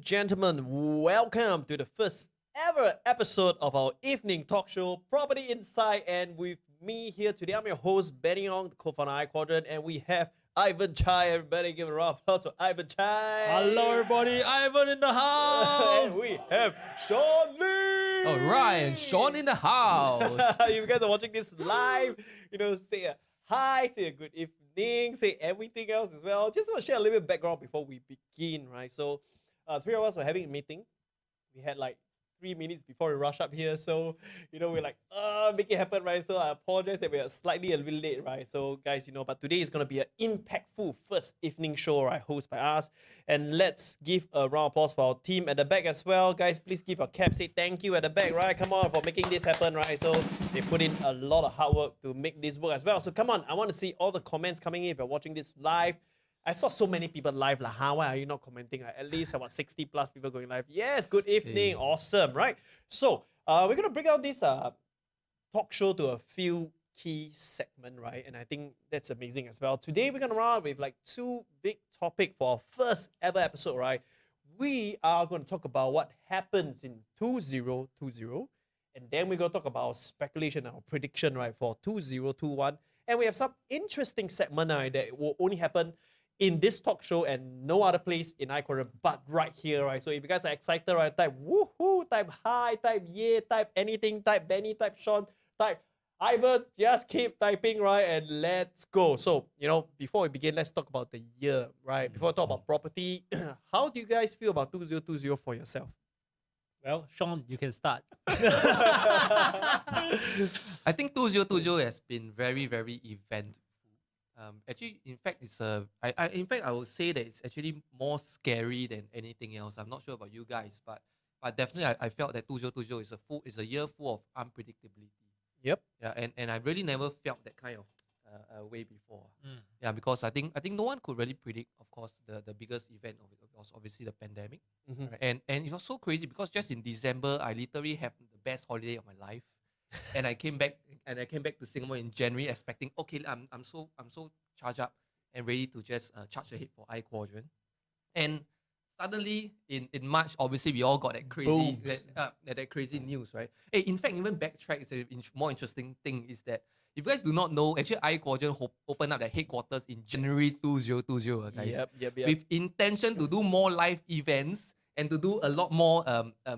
gentlemen, welcome to the first ever episode of our evening talk show, Property Insight. And with me here today, I'm your host, Benny Ong, the co-founder of Quadrant, and we have Ivan Chai. Everybody give a round of applause for Ivan Chai. Hello, everybody. Ivan in the house. And we have Sean Lee. All right, and Sean in the house. You guys are watching this live. Say a hi, say a good evening, say everything else as well. Just want to share a little bit of background before we begin, right? So, three of us were having a meeting. We had like 3 minutes before we rush up here. So, we're like, make it happen, right? So I apologize that we are slightly a little late, right? So guys, but today is going to be an impactful first evening show, right? Hosted by us. And let's give a round of applause for our team at the back as well. Guys, please give a cap, say thank you at the back, right? Come on, for making this happen, right? So they put in a lot of hard work to make this work as well. So come on, I want to see all the comments coming in if you're watching this live. I saw so many people live. Why are you not commenting? At least about 60 plus people going live. Yes, good evening. Awesome, right? So we're going to break out this talk show to a few key segments, right? And I think that's amazing as well. Today, we're going to run with like two big topics for our first ever episode, right? We are going to talk about what happens in 2020. And then we're going to talk about speculation, our prediction, right, for 2021. And we have some interesting segment that will only happen in this talk show and no other place in iQuadrant but right here, right? So if you guys are excited, right, type woohoo, type hi, type yeah, type anything, type Benny, type Sean, type Ivan, just keep typing, right? And let's go. So, before we begin, let's talk about the year, right? Before we talk about property, how do you guys feel about 2020 for yourself? Well, Sean, you can start. I think 2020 has been very, very eventful. Actually, in fact, I would say that it's actually more scary than anything else. I'm not sure about you guys, but definitely I felt that 2020 is a year full of unpredictability. Yep. Yeah, and I really never felt that kind of way before. Yeah, because I think no one could really predict, of course, the biggest event of it was obviously the pandemic. Right? And it was so crazy because just in December I literally had the best holiday of my life. And I came back to Singapore in January expecting, okay, I'm so charged up and ready to just charge ahead for iQuadrant. And suddenly in March, obviously we all got that crazy news, right? Hey, in fact, even backtrack, it's a more interesting thing is that if you guys do not know, actually iQuadrant opened up their headquarters in January 2020, guys. Yep. With intention to do more live events and to do a lot more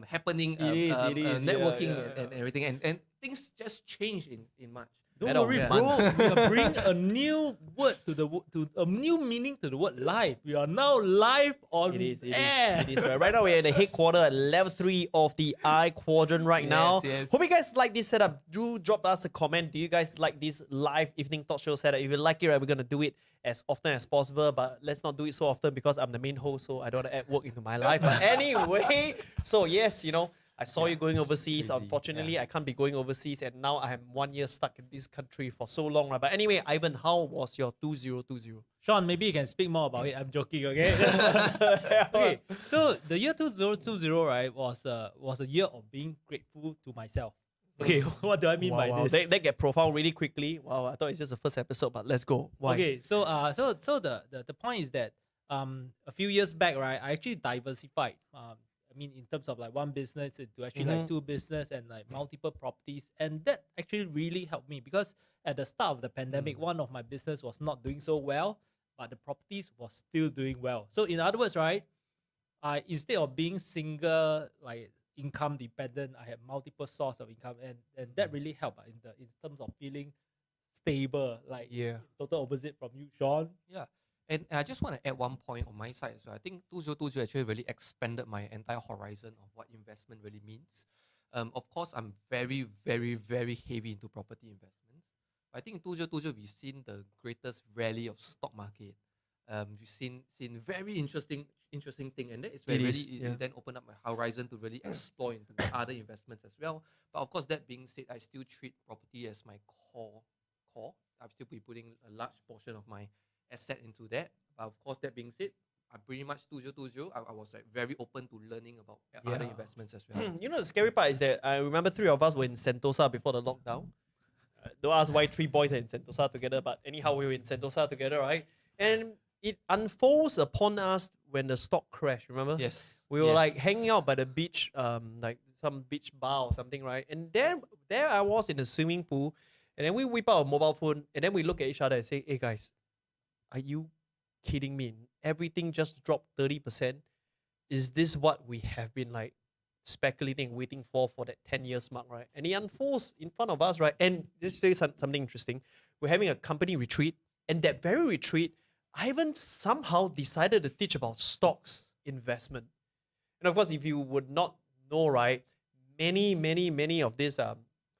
happening networking and everything. And things just changed in March. Don't worry, bro. We are bringing a new word to a new meaning to the word live. We are now live on air. It is right. Right now we're at the headquarters at level 3 of the iQuadrant right now. Yes. Hope you guys like this setup. Do drop us a comment. Do you guys like this live evening talk show setup? If you like it, right, we're gonna do it as often as possible, but let's not do it so often because I'm the main host, so I don't want to add work into my life. But anyway, so yes, I saw you going overseas. Crazy. Unfortunately, I can't be going overseas, and now I am 1 year stuck in this country for so long. Right? But anyway, Ivan, how was your 2020? Sean, maybe you can speak more about it. I'm joking, okay? Okay, so the year 2020, right, was a year of being grateful to myself. Okay, what do I mean by this? They get profound really quickly. Wow, I thought it's just the first episode, but let's go. Why? Okay, so the point is that a few years back, right, I actually diversified. In terms of like one business to actually like two business and like multiple properties, and that actually really helped me because at the start of the pandemic, one of my business was not doing so well, but the properties was still doing well. So in other words, right, I instead of being single like income dependent, I had multiple source of income, and that really helped in terms of feeling stable. Like total opposite from you, Sean. Yeah. And I just want to add one point on my side as well. I think 2020 actually really expanded my entire horizon of what investment really means. Of course, I'm very, very, very heavy into property investments. But I think in 2020 we've seen the greatest rally of stock market. We've seen very interesting thing, and that is where it then opened up my horizon to really explore into other investments as well. But of course, that being said, I still treat property as my core. I'll still be putting a large portion of my asset into that. But of course, that being said, I pretty much 2020, I was like very open to learning about other investments as well. The scary part is that I remember 3 of us were in Sentosa before the lockdown. Don't ask why 3 boys are in Sentosa together, but anyhow, we were in Sentosa together, right? And it unfolds upon us when the stock crashed, remember? Yes. We were like hanging Yes. out by the beach, like some beach bar or something, right? And then there I was in the swimming pool, and then we whip out a mobile phone, and then we look at each other and say, "Hey guys, are you kidding me? Everything just dropped 30%. Is this what we have been like speculating, waiting for that 10 years mark, right?" And it unfolds in front of us, right? And this is something interesting. We're having a company retreat, and that very retreat, Ivan somehow decided to teach about stocks investment. And of course, if you would not know, right, many of these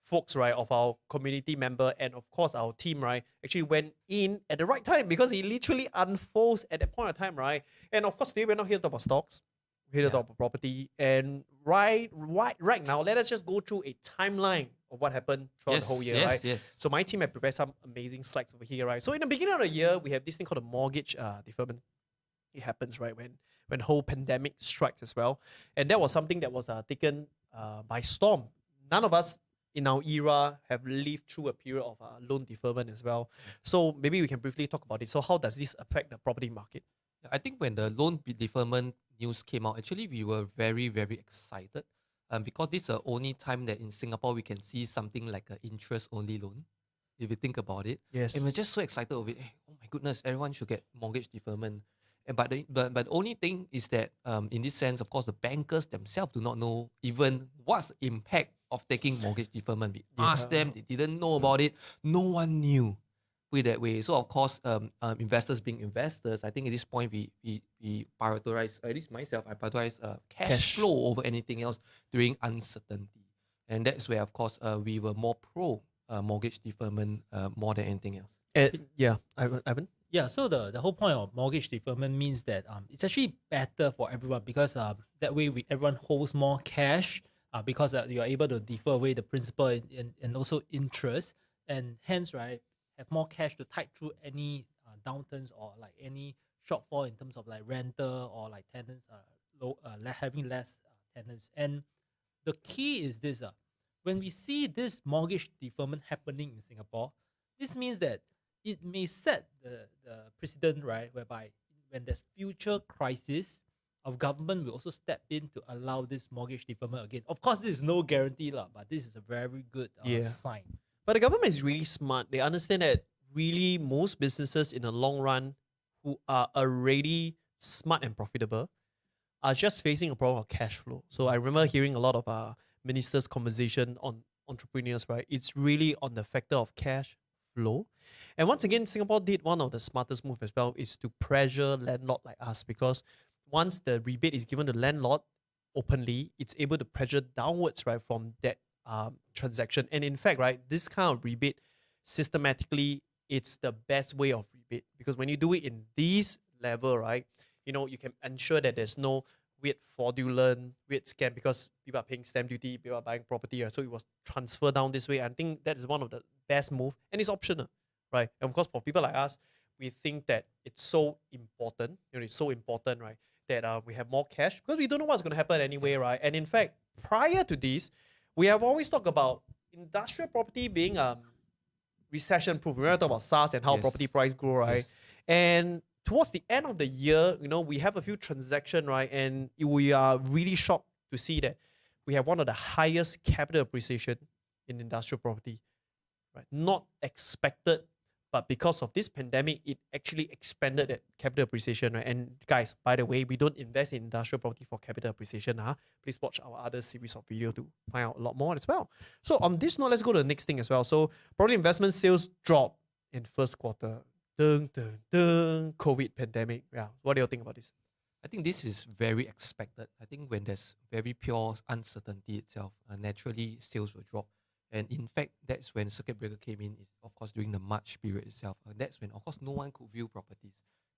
folks, right, of our community member and of course our team, right, actually went in at the right time because it literally unfolds at that point of time, right? And of course, today we're not here to talk about stocks. We're here to Yeah. talk about property. And right now, let us just go through a timeline of what happened throughout the whole year, right? Yes. So my team have prepared some amazing slides over here, right? So in the beginning of the year, we have this thing called a mortgage deferment. It happens right when whole pandemic strikes as well, and that was something that was taken by storm. None of us in our era have lived through a period of loan deferment as well. So maybe we can briefly talk about it. So how does this affect the property market? I think when the deferment news came out, actually we were very, very excited. Because this is the only time that in Singapore we can see something like an interest-only loan. If you think about it. Yes. And we're just so excited of it. Hey, oh my goodness, everyone should get mortgage deferment. And but the only thing is that in this sense, of course, the bankers themselves do not know even what's the impact of taking mortgage deferment. We asked them, they didn't know about it. No one knew. Put it that way. So of course, investors being investors, I think at this point we prioritize, at least myself, I prioritize cash flow over anything else during uncertainty. And that's where, of course, we were more pro mortgage deferment more than anything else. Yeah, Ivan. Yeah, so the whole point of mortgage deferment means that it's actually better for everyone because that way everyone holds more cash because you are able to defer away the principal and also interest, and hence, right, have more cash to tide through any downturns or like any shortfall in terms of like rental or like tenants having less tenants. And the key is this: when we see this mortgage deferment happening in Singapore, this means that it may set the precedent, right, whereby when there's future crisis, our government will also step in to allow this mortgage deferment again. Of course, this is no guarantee, but this is a very good sign. But the government is really smart. They understand that really most businesses in the long run who are already smart and profitable are just facing a problem of cash flow. So I remember hearing a lot of ministers' conversation on entrepreneurs, right? It's really on the factor of cash flow. And once again, Singapore did one of the smartest moves as well, is to pressure landlord like us, because once the rebate is given to landlord openly, it's able to pressure downwards, right, from that transaction. And in fact, right, this kind of rebate systematically, it's the best way of rebate, because when you do it in this level, right, you know, you can ensure that there's no weird fraudulent, weird scam, because people are paying stamp duty, people are buying property, right? So it was transferred down this way. I think that is one of the best move, and it's optional, right? And of course, for people like us, we think that it's so important, you know, it's so important, right, that we have more cash, because we don't know what's going to happen anyway, right? And in fact, prior to this, we have always talked about industrial property being recession proof. We talk about SARS and how property price grow, right? Yes. And towards the end of the year, you know, we have a few transactions, right? And we are really shocked to see that we have one of the highest capital appreciation in industrial property, right? Not expected, but because of this pandemic, it actually expanded that capital appreciation, right? And guys, by the way, we don't invest in industrial property for capital appreciation. Please watch our other series of video to find out a lot more as well. So on this note, let's go to the next thing as well. So property investment sales drop in first quarter. COVID pandemic. Yeah. What do you think about this? I think this is very expected. I think when there's very pure uncertainty itself, naturally sales will drop. And in fact, that's when circuit breaker came in, is of course during the March period itself. That's when, of course, no one could view properties.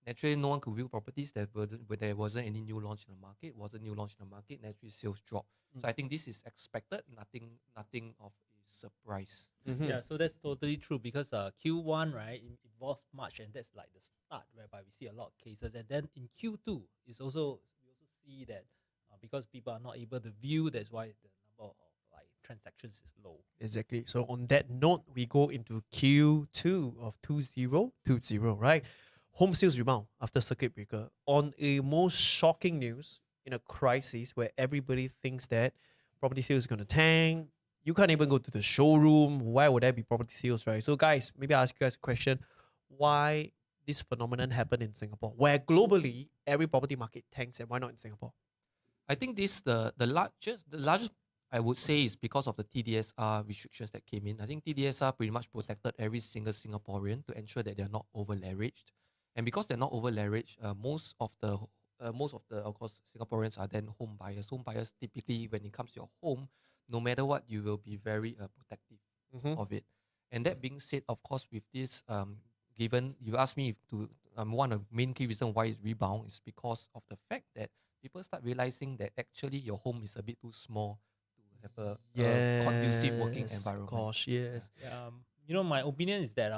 Naturally, no one could view properties. There wasn't any new launch in the market. Naturally, sales dropped. So I think this is expected. Nothing of a surprise. Mm-hmm. Yeah, so that's totally true because Q1, right, it involves March, and that's like the start whereby we see a lot of cases. And then in Q2, we also see that because people are not able to view, that's why the number of like transactions is low. Exactly. So on that note, we go into Q2 of 2020, right? home sales rebound after circuit breaker on a most shocking news in a crisis where everybody thinks that property sales is going to tank. You can't even go to the showroom. Why would there be property sales, right? So, guys, maybe I ask you guys a question: why this phenomenon happened in Singapore, where globally every property market tanks, and why not in Singapore? I think this the largest I would say is because of the TDSR restrictions that came in. I think TDSR pretty much protected every single Singaporean to ensure that they're not over leveraged, and because they're not over leveraged, most of the of course Singaporeans are then home buyers. Home buyers typically, when it comes to your home, no matter what, you will be very protective Mm-hmm. of it. And that being said, of course, with this, given you asked me to, one of the main key reason why it's rebound is because of the fact that people start realizing that actually your home is a bit too small to have a conducive working environment. Gosh, yes. You know, my opinion is that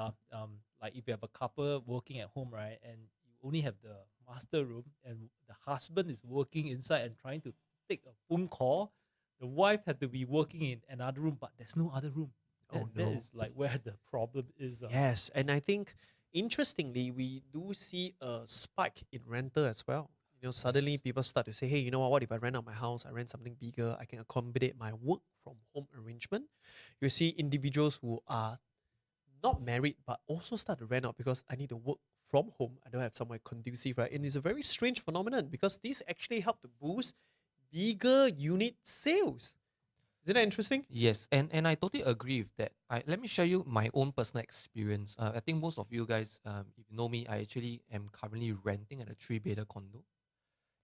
like if you have a couple working at home, right, and you only have the master room, and the husband is working inside and trying to take a phone call, the wife had to be working in another room, but there's no other room. Oh, That no. is like where the problem is. Yes, and I think interestingly, we do see a spike in rental as well. You know, suddenly Yes. people start to say, hey, you know what, if I rent out my house, I rent something bigger, I can accommodate my work from home arrangement. You see individuals who are not married but also start to rent out because I need to work from home. I don't have somewhere conducive, right? And it's a very strange phenomenon because this actually help to boost bigger unit sales. Isn't that interesting? Yes, and I totally agree with that. Let me share you my own personal experience. I think most of you guys, if you know me, I actually am currently renting at a three-bedder condo.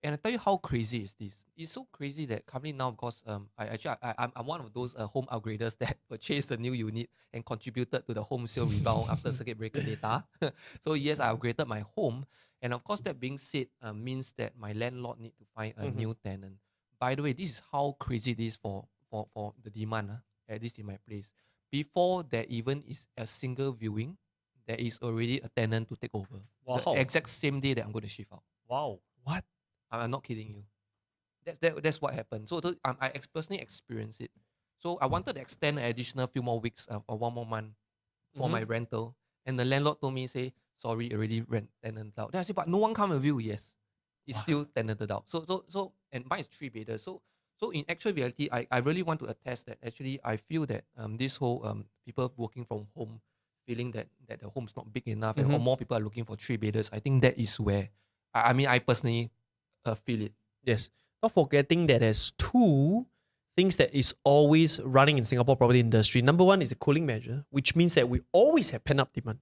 And I tell you how crazy is this. It's so crazy that currently now, because I'm one of those home upgraders that purchased a new unit and contributed to the home sale rebound after circuit breaker data. So yes, I upgraded my home, and of course that being said, means that my landlord need to find a Mhm. new tenant. By the way, this is how crazy it is for the demand at least in my place. Before there even is a single viewing, there is already a tenant to take over. The Wow. exact same day that I'm going to shift out. Wow. What? I'm not kidding you. That's what happened. So I personally experienced it. So I wanted to extend an additional few more weeks or one more month for my Mhm. rental, and the landlord told me, say, sorry, already rent tenant out. Then I said, but no one come review. Yes, it's Wow. still tenanted out. So and mine is three bedders. So in actual reality, I really want to attest that actually I feel that this whole people working from home feeling that the home's not big enough, or Mhm. more people are looking for three bedders. I think that is where I mean I personally feel it. Yes. Not forgetting that there's two things that is always running in Singapore property industry. Number one is the cooling measure, which means that we always have pent-up demand.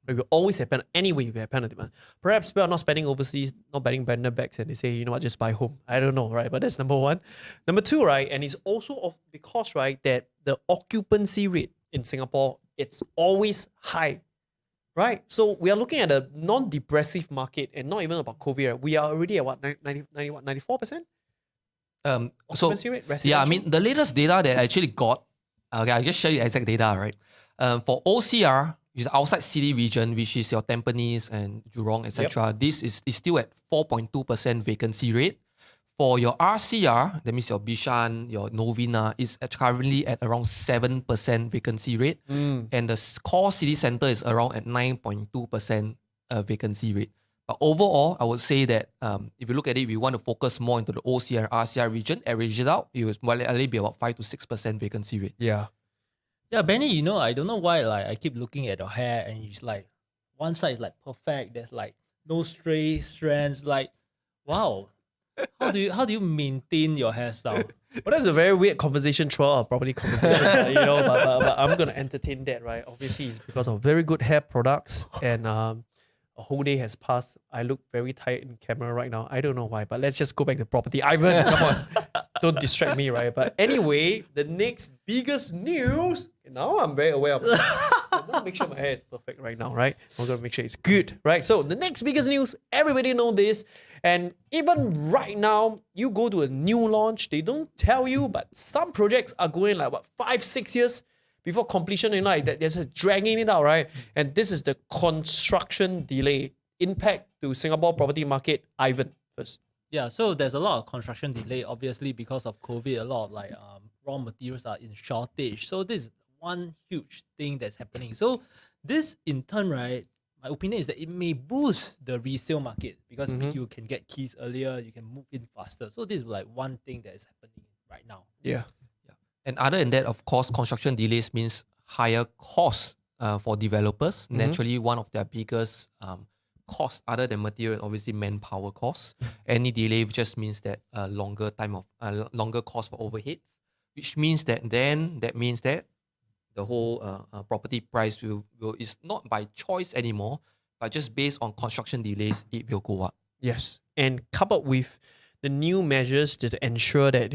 We will always have anyway, we have pent-up demand. Perhaps people are not spending overseas, not buying branded bags, and they say, you know what, just buy home. I don't know, right? But that's number one. Number two, right, and it's also because, right, that the occupancy rate in Singapore, it's always high. Right. So we are looking at a non-depressive market and not even about COVID. Right? We are already at what, 94%? So Occupancy rate, yeah, I residential? mean the latest data that I actually got. Okay, I'll just share you exact data, right? For OCR, which is outside city region, which is your Tampines and Jurong, etc. This is still at 4.2% vacancy rate. For your RCR, that means your Bishan, your Novena, is currently at around 7% vacancy rate, and the core city center is around at 9.2% vacancy rate. But overall, I would say that if you look at it, we want to focus more into the OCR and RCR region. Average it out, it was more likely be about 5 to 6% vacancy rate. Yeah. Yeah, Benny, you know, I don't know why like I keep looking at your hair and it's like one side is like perfect. There's like no stray strands. Like, wow. How do you maintain your hairstyle? Well, that's a very weird conversation throughout our property conversation, but I'm going to entertain that, right? Obviously, it's because of very good hair products and a whole day has passed. I look very tired in camera right now. I don't know why, but let's just go back to property. Ivan, come on. Don't distract me, right? But anyway, the next biggest news. Now I'm very aware of it. I'm gonna make sure my hair is perfect right now, right? I'm gonna make sure it's good, right? So the next biggest news, everybody know this. And even right now, you go to a new launch, they don't tell you, but some projects are going like what 5-6 years before completion, you know, like that, there's a dragging it out, right? And this is the construction delay impact to Singapore property market. Ivan first. Yeah, so there's a lot of construction delay, obviously because of COVID. A lot of like raw materials are in shortage. So this is one huge thing that's happening. So this in turn, right, my opinion is that it may boost the resale market because Mhm. you can get keys earlier, you can move in faster. So this is like one thing that is happening right now. Yeah. And other than that, of course, construction delays means higher costs for developers. Naturally, one of their biggest costs, other than material, obviously manpower costs. Any delay just means that longer cost for overheads, which means that the whole property price will is not by choice anymore, but just based on construction delays, it will go up. Yes, and coupled with the new measures to ensure that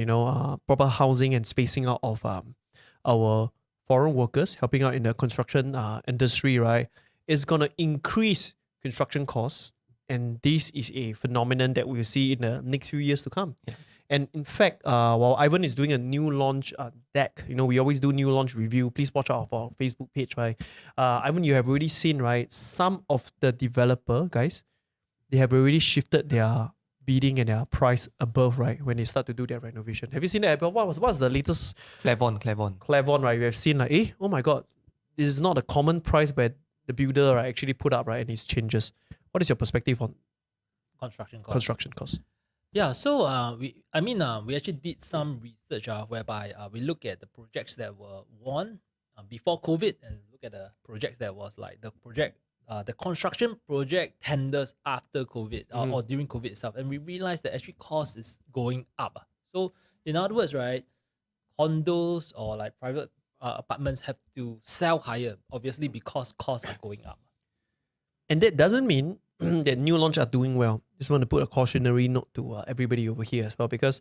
proper housing and spacing out of our foreign workers helping out in the construction industry, right, is gonna increase construction costs, and this is a phenomenon that we'll see in the next few years to come. Yeah. And in fact, while Ivan is doing a new launch deck, we always do new launch review. Please watch out for our Facebook page, right? Ivan, you have already seen, right, some of the developer guys, they have already shifted their bidding and their price above, right, when they start to do their renovation. Have you seen that? But what's the latest Clavon, right? We have seen like, oh my god, this is not a common price where the builder right actually put up, right, and it changes. What is your perspective on Construction costs. construction costs? Yeah, so we actually did some research whereby we look at the projects that were won before COVID and look at the projects that was like the construction project tenders after COVID or during COVID itself, and we realized that actually cost is going up. So in other words, right, condos or like private apartments have to sell higher, obviously because costs are going up. And that doesn't mean that new launch are doing well. Just want to put a cautionary note to everybody over here as well, because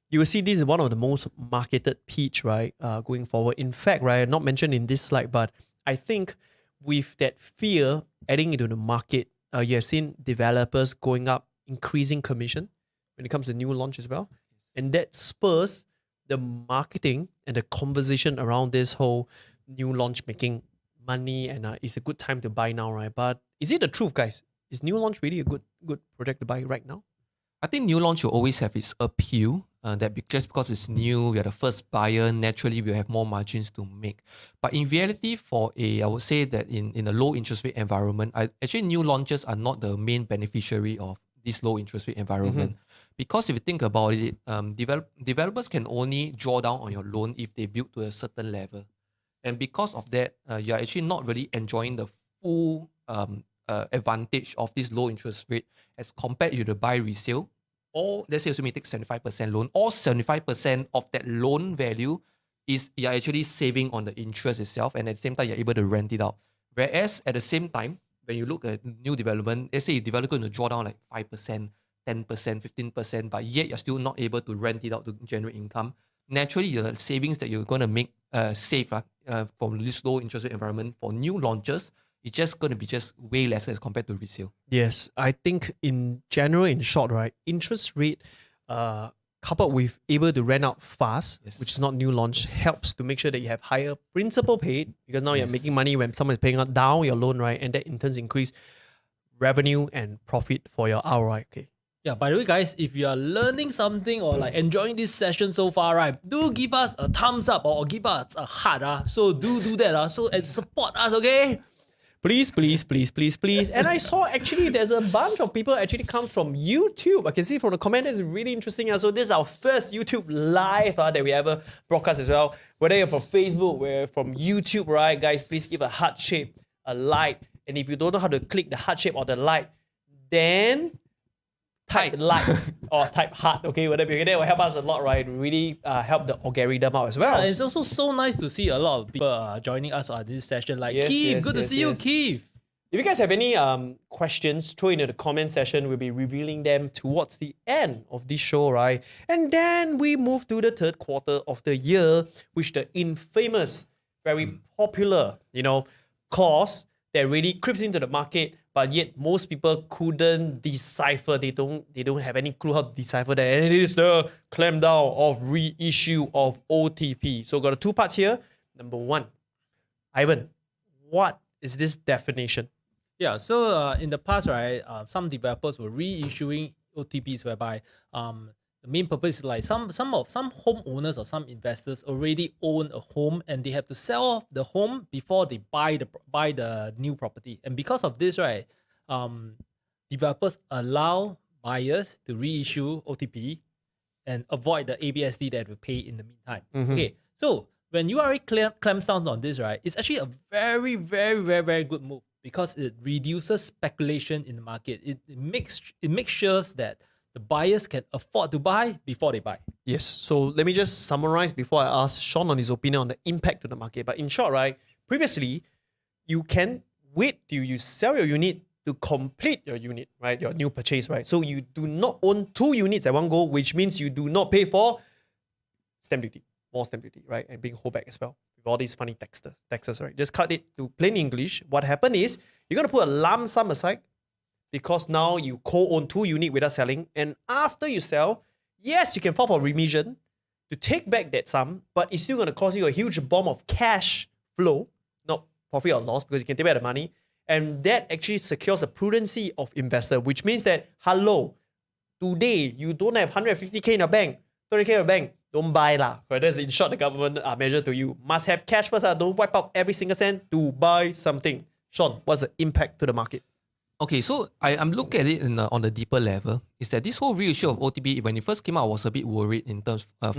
you will see this is one of the most marketed pitch, right, going forward. In fact, right, not mentioned in this slide, but I think with that fear adding into the market, you have seen developers going up, increasing commission when it comes to new launch as well. And that spurs the marketing and the conversation around this whole new launch making money, and it's a good time to buy now, right? But is it the truth, guys? Is new launch really a good project to buy right now? I think new launch will always have its appeal. Just because it's new, we are the first buyer, naturally we'll have more margins to make. But in reality, I would say that in a low interest rate environment, actually new launches are not the main beneficiary of this low interest rate environment. Because if you think about it, developers can only draw down on your loan if they build to a certain level. And because of that, you're actually not really enjoying the full advantage of this low interest rate as compared to the buy resale. Or let's say you may take 75% loan, or 75% of that loan value is you're actually saving on the interest itself, and at the same time you're able to rent it out. Whereas at the same time, when you look at new development, let's say you're going to draw down like 5%, 10%, 15%, but yet you're still not able to rent it out to generate income. Naturally, the savings that you're going to make save from this low interest rate environment for new launches, it's just going to be just way lesser as compared to resale. Yes, I think in general, in short, right, interest rate coupled with able to rent out fast, which is not new launch, helps to make sure that you have higher principal paid, because now you're making money when someone is paying out down your loan, right? And that in turn increase revenue and profit for your ROI. Okay. Yeah, by the way, guys, if you are learning something or like enjoying this session so far, right, do give us a thumbs up or give us a heart. So do that so and support us, okay? Please. And I saw actually there's a bunch of people actually comes from YouTube. I can see from the comment it's really interesting. So this is our first YouTube live that we ever broadcast as well. Whether you're from Facebook, we're from YouTube, right? Guys, please give a heart shape, a like. And if you don't know how to click the heart shape or the like, then type like or type heart, okay? Whatever. That will help us a lot, right? Really help the algorithm out as well. It's also so nice to see a lot of people joining us on this session. Like Keith, good to see you, Keith. If you guys have any questions, throw into the comment section. We'll be revealing them towards the end of this show, right? And then we move to the third quarter of the year, which the infamous, very popular, clause that really creeps into the market, but yet most people couldn't decipher. They don't have any clue how to decipher that. And it is the clampdown of reissue of OTP. So got two parts here. Number one, Ivan, what is this definition? Yeah, so in the past, right, some developers were reissuing OTPs whereby the main purpose is like some homeowners or some investors already own a home and they have to sell off the home before they buy the new property. And because of this, right, developers allow buyers to reissue OTP and avoid the ABSD that will pay in the meantime. Okay, so when URA clamps down on this, right, it's actually a very, very, very, very good move because it reduces speculation in the market. It makes sure that the buyers can afford to buy before they buy. Yes. So let me just summarize before I ask Sean on his opinion on the impact to the market. But in short, right, previously, you can wait till you sell your unit to complete your unit, right? Your new purchase, right? So you do not own 2 units at one go, which means you do not pay for stamp duty, more stamp duty, right? And being hold back as well with all these funny taxes, right? Just cut it to plain English. What happened is you're going to put a lump sum aside because now you co-own 2 units without selling. And after you sell, yes, you can file for remission to take back that sum, but it's still going to cost you a huge bomb of cash flow, not profit or loss, because you can take back the money. And that actually secures the prudency of investor, which means that, hello, today you don't have 150k in your bank, 30k in your bank, don't buy lah. Right? That's in short the government measure to you. Must have cash first. Don't wipe out every single cent to buy something. Sean, what's the impact to the market? Okay, so I'm looking at it on the deeper level. Is that this whole reissue of OTP, when it first came out, I was a bit worried in terms for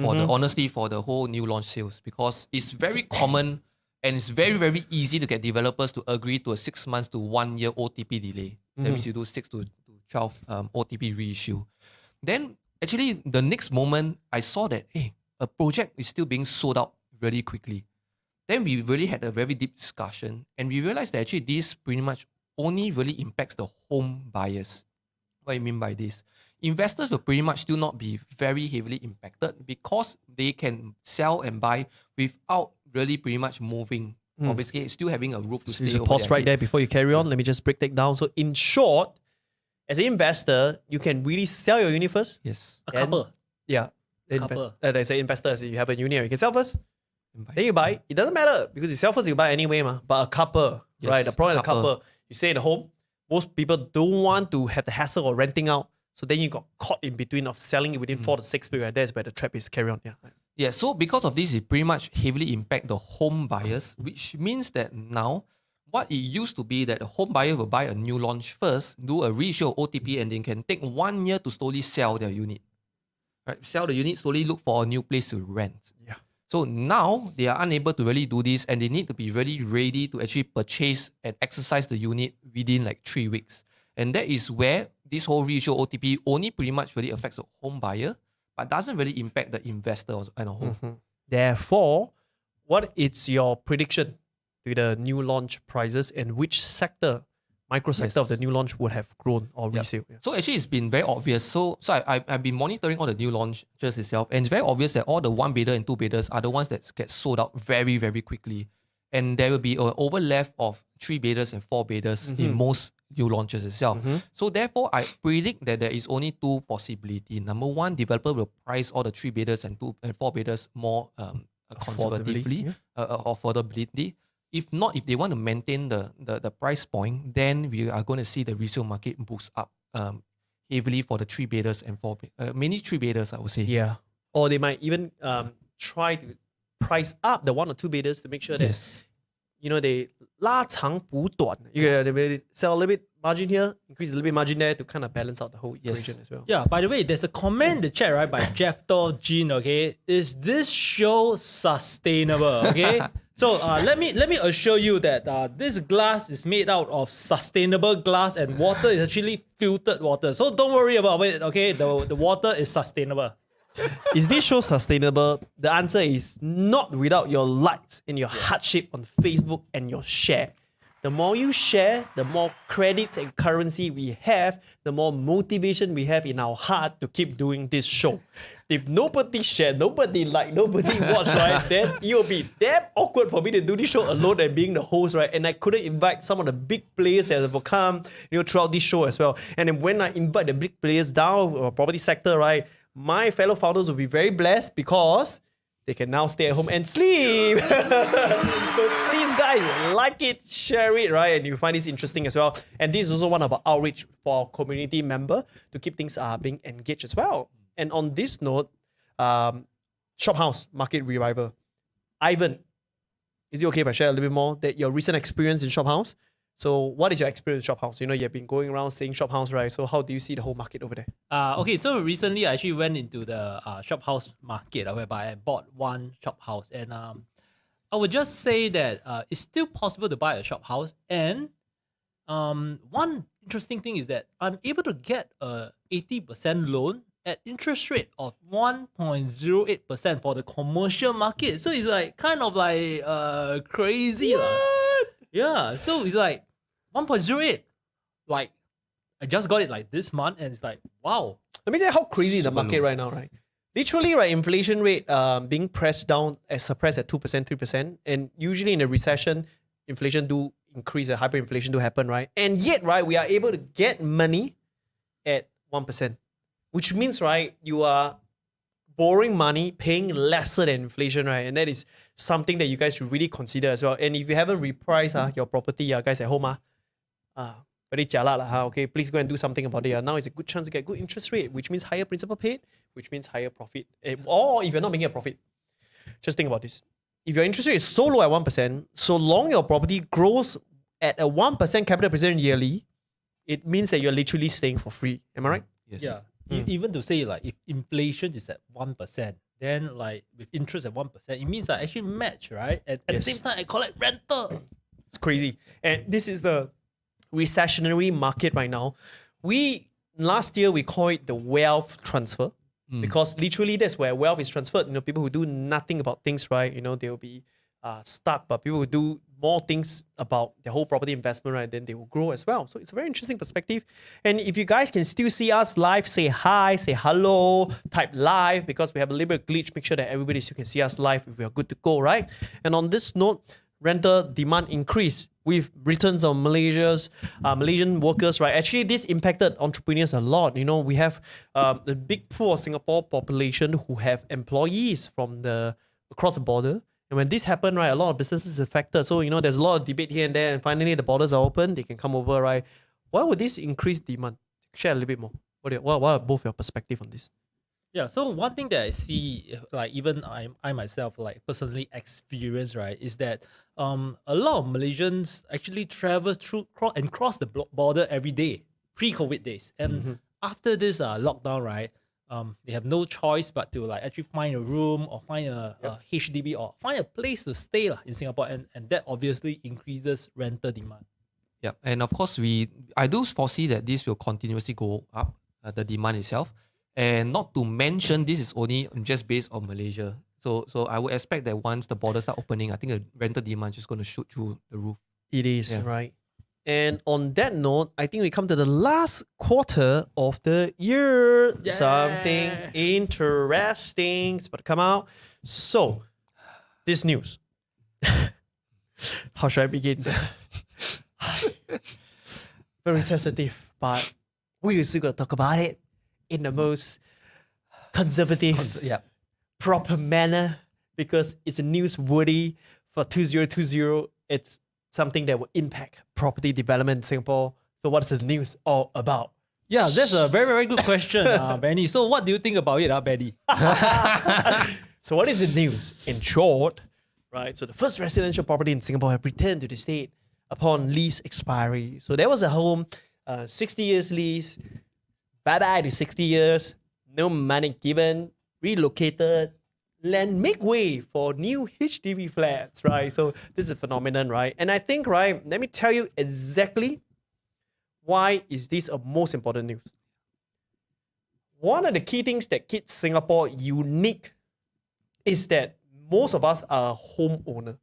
the whole new launch sales, because it's very common and it's very, very easy to get developers to agree to a 6 months to 1 year OTP delay. That means you do 6 to 12 OTP reissue. Then actually the next moment I saw that a project is still being sold out really quickly. Then we really had a very deep discussion and we realized that actually this pretty much only really impacts the home buyers. What do you mean by this? Investors will pretty much still not be very heavily impacted because they can sell and buy without really pretty much moving. Obviously, still having a roof to stay There's a over pause their right head. there before you carry on. Let me just break that down. So in short, as an investor, you can really sell your unit first. Yes. A couple. Yeah. Couple. They say investors, you have a unit, you can sell first. And buy. Then you buy. It doesn't matter because you sell first, you buy anyway. But a couple, Yes, right? The problem with a couple. couple, you stay at home. Most people don't want to have the hassle of renting out. So then you got caught in between of selling it within 4 to 6 weeks. Right? That's where the trap is. Carry on. Yeah. Yeah, so because of this, it pretty much heavily impact the home buyers, which means that now, what it used to be that the home buyer will buy a new launch first, do a reissue of OTP, and then can take 1 year to slowly sell their unit. Right? Sell the unit, slowly look for a new place to rent. Yeah. So now they are unable to really do this and they need to be really ready to actually purchase and exercise the unit within like 3 weeks. And that is where this whole reissue OTP only pretty much really affects the home buyer, but doesn't really impact the investor as a whole. Therefore, what is your prediction to the new launch prices and which sector, micro sector of the new launch would have grown or resale? Yeah. So actually, it's been very obvious. So I've been monitoring all the new launches itself, and it's very obvious that all the 1 bidder and 2 bidders are the ones that get sold out very, very quickly. And there will be an overlap of 3 bidders and 4 bidders in most new launches itself. So therefore, I predict that there is only 2 possibilities. Number 1, developer will price all the 3 bidders and 4 bidders more conservatively, affordability. If not, if they want to maintain the price point, then we are going to see the resale market boost up heavily for the 3 bidders and 4 mainly 3 bidders, I would say. Yeah. Or they might even try to price up the 1 or 2 bidders to make sure that they 拉长补短. They sell a little bit margin here, increase a little bit margin there to kind of balance out the whole equation as well. Yeah, by the way, there's a comment in the chat, right, by Jeff Dor Jean, okay? Is this show sustainable? Okay. So let me assure you that this glass is made out of sustainable glass and water is actually filtered water. So don't worry about it, okay? The water is sustainable. Is this show sustainable? The answer is not without your likes and your hardship on Facebook and your share. The more you share, the more credits and currency we have, the more motivation we have in our heart to keep doing this show. If nobody share, nobody like, nobody watch, right, then it will be damn awkward for me to do this show alone and being the host, right? And I couldn't invite some of the big players that will come, throughout this show as well. And then when I invite the big players down property sector, right, my fellow founders will be very blessed because they can now stay at home and sleep. So please, guys, like it, share it, right? And you find this interesting as well. And this is also one of our outreach for our community member to keep things being engaged as well. And on this note, Shophouse market revival. Ivan, is it okay if I share a little bit more that your recent experience in Shophouse? So what is your experience in Shophouse? You know, you've been going around saying Shophouse, right? So how do you see the whole market over there? Okay, so recently I actually went into the Shophouse market whereby I bought one Shophouse, and I would just say that it's still possible to buy a Shophouse, and one interesting thing is that I'm able to get a 80% loan at interest rate of 1.08% for the commercial market. So it's like kind of like crazy. Yeah, so it's like 1.08. Like I just got it like this month, and it's like, wow. Let me tell you how crazy the Super market low. right now, right? Literally, right, inflation rate being pressed down, suppressed at 2%, 3%. And usually in a recession, inflation do increase, hyperinflation do happen, right? And yet, right, we are able to get money at 1%. Which means, right, you are borrowing money, paying lesser than inflation, right? And that is something that you guys should really consider as well. And if you haven't repriced your property, guys at home, very jialat lah, okay, please go and do something about it. Now it's a good chance to get good interest rate, which means higher principal paid, which means higher profit. Or if you're not making a profit, just think about this. If your interest rate is so low at 1%, so long your property grows at a 1% capital appreciation yearly, it means that you're literally staying for free. Am I right? Yes. Yeah. Even to say like if inflation is at 1%, then like with interest at 1%, it means I actually match, right? And at the Yes. same time, I collect rental. It's crazy. And this is the recessionary market right now. Last year we call it the wealth transfer because literally that's where wealth is transferred. You know, people who do nothing about things, right? You know, they'll be stuck, but people who do more things about their whole property investment, right, then they will grow as well. So it's a very interesting perspective. And if you guys can still see us live, say hi, say hello, type live, because we have a little bit of glitch. Make sure that everybody still can see us live if we are good to go, right? And on this note, rental demand increase with returns on Malaysian workers, right? Actually, this impacted entrepreneurs a lot. You know, we have a big pool of Singapore population who have employees from across the border. And when this happened, right, a lot of businesses affected. So, you know, there's a lot of debate here and there. And finally, the borders are open. They can come over, right? Why would this increase demand? Share a little bit more. What are both your perspective on this? Yeah, so one thing that I see, like even I myself like personally experience, right, is that a lot of Malaysians actually travel through and cross the border every day, pre-COVID days, and after this lockdown, right, they have no choice but to like actually find a room or find a HDB or find a place to stay in Singapore, and that obviously increases rental demand. Yeah, and of course, I do foresee that this will continuously go up, the demand itself. And not to mention, this is only just based on Malaysia. So I would expect that once the borders are opening, I think the rental demand is just going to shoot through the roof. It is, right? And on that note, I think we come to the last quarter of the year. Yeah. Something interesting is about to come out. So, this news. How should I begin? Very sensitive, but we're still going to talk about it in the most conservative, proper manner because it's newsworthy for 2020. It's something that will impact property development in Singapore. So what is the news all about? Yeah, that's a very, very good question, Benny. So what do you think about it, Benny? So what is the news? In short, right? So the first residential property in Singapore have returned to the state upon lease expiry. So there was a home, 60 years lease, bye-bye to 60 years, no money given, relocated, land make way for new HDB flats, right? So this is a phenomenon, right? And I think, right, let me tell you exactly why is this a most important news. One of the key things that keeps Singapore unique is that most of us are homeowner.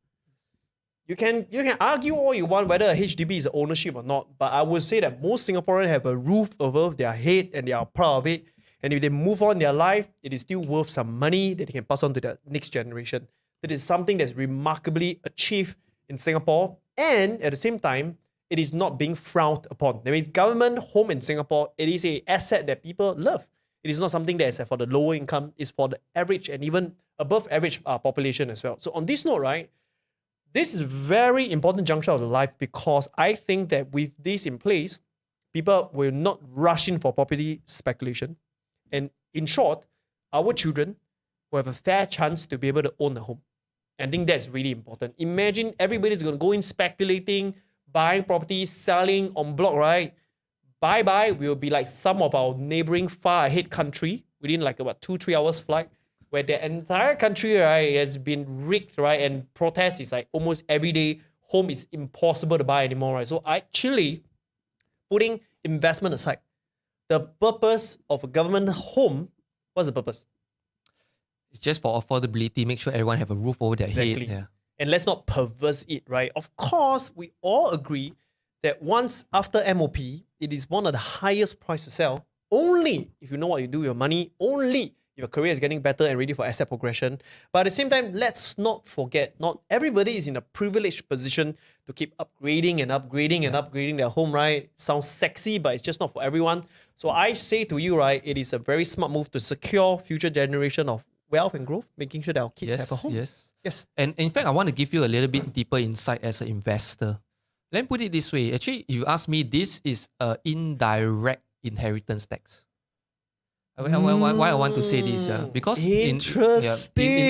You can argue all you want whether a HDB is ownership or not, but I would say that most Singaporeans have a roof over their head and they are proud of it. And if they move on their life, it is still worth some money that they can pass on to the next generation. That is something that's remarkably achieved in Singapore. And at the same time, it is not being frowned upon. That means government home in Singapore, it is an asset that people love. It is not something that is for the lower income, it's for the average and even above average population as well. So on this note, right, this is a very important juncture of the life because I think that with this in place, people will not rush in for property speculation. And in short, our children will have a fair chance to be able to own a home. And I think that's really important. Imagine everybody's going to go in speculating, buying properties, selling en bloc, right? Bye-bye, we'll be like some of our neighboring far ahead country within like about 2-3 hours flight, where the entire country, right, has been rigged, right? And protest is like almost every day. Home is impossible to buy anymore, right? So actually, putting investment aside, the purpose of a government home, what's the purpose? It's just for affordability, make sure everyone have a roof over their Exactly. head. Yeah. And let's not perverse it, right? Of course, we all agree that once after MOP, it is one of the highest price to sell, only if you know what you do with your money, only if your career is getting better and ready for asset progression. But at the same time, let's not forget, not everybody is in a privileged position to keep upgrading and upgrading and upgrading their home, right? Sounds sexy, but it's just not for everyone. So I say to you, right, it is a very smart move to secure future generation of wealth and growth, making sure that our kids have a home. Yes. And in fact, I want to give you a little bit deeper insight as an investor. Let me put it this way. Actually, if you ask me, this is an indirect inheritance tax. Why I want to say this? Yeah, because in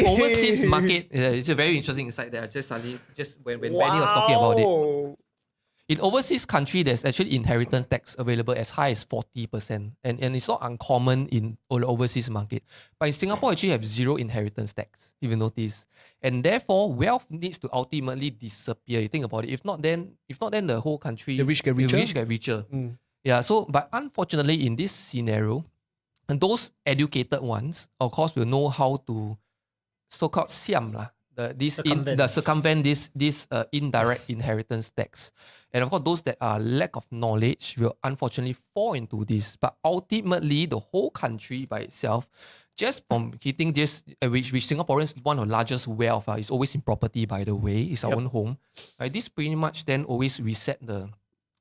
overseas market, it's a very interesting insight there. Just when Benny was talking about it. In overseas country, there's actually inheritance tax available as high as 40%. And it's not uncommon in overseas market. But in Singapore, actually have zero inheritance tax, if you notice. And therefore, wealth needs to ultimately disappear. You think about it. If not, then the whole country, the rich get richer. The rich get richer. Yeah. So, but unfortunately, in this scenario, and those educated ones, of course, will know how to so-called siam lah. Circumvent this indirect inheritance tax. And of course, those that are lack of knowledge will unfortunately fall into this. But ultimately, the whole country by itself, just from hitting this, which Singaporeans, one of the largest wealth is always in property, by the way, is our own home. This pretty much then always reset the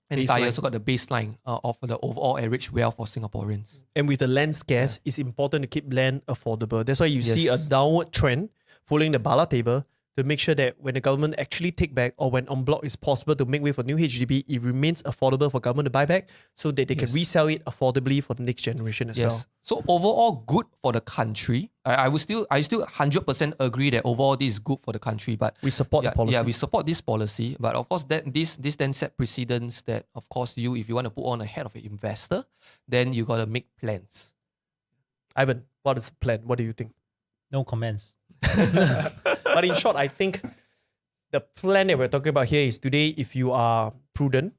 entire so-called the baseline of the overall average wealth for Singaporeans. And with the land scarce, it's important to keep land affordable. That's why you see a downward trend following the Bala table to make sure that when the government actually take back or when en bloc is possible to make way for new HDB, it remains affordable for government to buy back so that they can resell it affordably for the next generation as well. So overall good for the country. I still 100% agree that overall this is good for the country, but we support the policy. Yeah, we support this policy, but of course this then set precedents that of course if you want to put on ahead of an investor, then you got to make plans. Ivan, what is the plan? What do you think? No comments. But in short, I think the plan that we're talking about here is today, if you are prudent,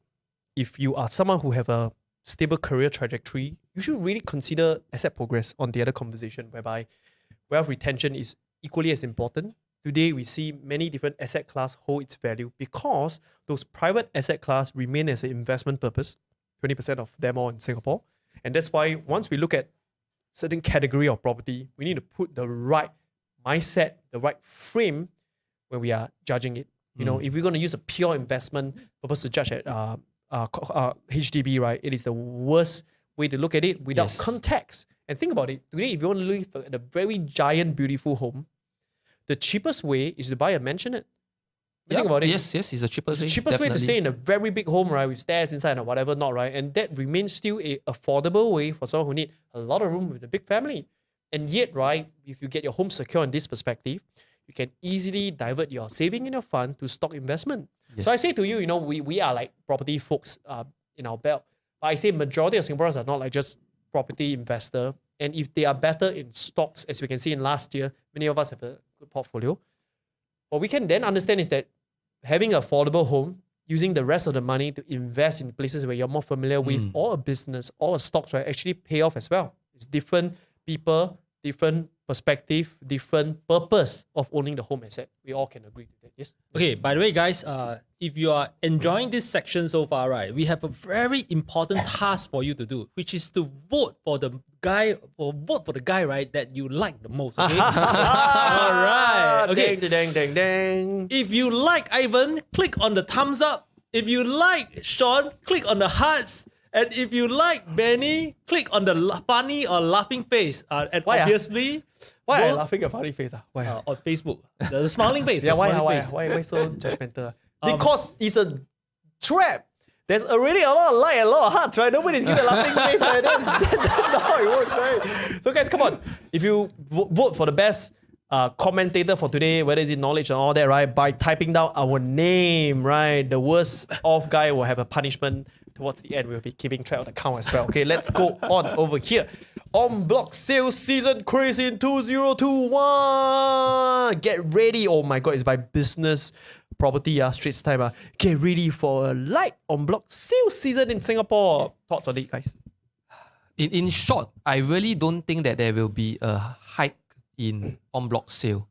if you are someone who have a stable career trajectory, you should really consider asset progress on the other conversation, whereby wealth retention is equally as important. Today, we see many different asset class hold its value because those private asset class remain as an investment purpose, 20% of them all in Singapore. And that's why once we look at certain category of property, we need to put the right mindset, the right frame when we are judging it. You know, if we're going to use a pure investment purpose to judge at HDB, right, it is the worst way to look at it without context. And think about it. Today, if you want to live at a very giant, beautiful home, the cheapest way is to buy a mansionette. Think about it. Yes, it's the cheapest way. It's the cheapest way to stay in a very big home, right, with stairs inside or whatever, not right. And that remains still a affordable way for someone who need a lot of room with a big family. And yet, right, if you get your home secure in this perspective, you can easily divert your saving in your fund to stock investment. So I say to you, you know, we are like property folks in our belt. But I say majority of Singaporeans are not like just property investor. And if they are better in stocks, as we can see in last year, many of us have a good portfolio. What we can then understand is that having an affordable home, using the rest of the money to invest in places where you're more familiar with, or a business, or a stocks, right, actually pay off as well. It's different people, different perspective, different purpose of owning the home asset. We all can agree to that. Yes. Okay, by the way, guys, if you are enjoying this section so far, right, we have a very important task for you to do, which is to vote for the guy, right, that you like the most. Okay. All right. Okay. Dang. If you like Ivan, click on the thumbs up. If you like Sean, click on the hearts. And if you like Benny, click on the funny or laughing face. And Why, obviously, why are you laughing at funny face? Why? On Facebook, the smiling face. Yeah, the smiling why face. so judgmental? Because it's a trap. there's already a lot of light and a lot of hearts, right? Nobody's giving a laughing face, right? That's not how it works, right? So guys, come on. If you vote for the best commentator for today, whether it's in knowledge and all that, right? By typing down our name, right? The worst off guy will have a punishment. Towards the end, we'll be keeping track of the count as well. Okay, let's go on over here. En bloc sales season crazy in 2021. Get ready. Oh my god, it's by business property, Straits Time. Get ready for a light en bloc sales season in Singapore. Thoughts on it, guys? In short, I really don't think that there will be a hike in en bloc sale.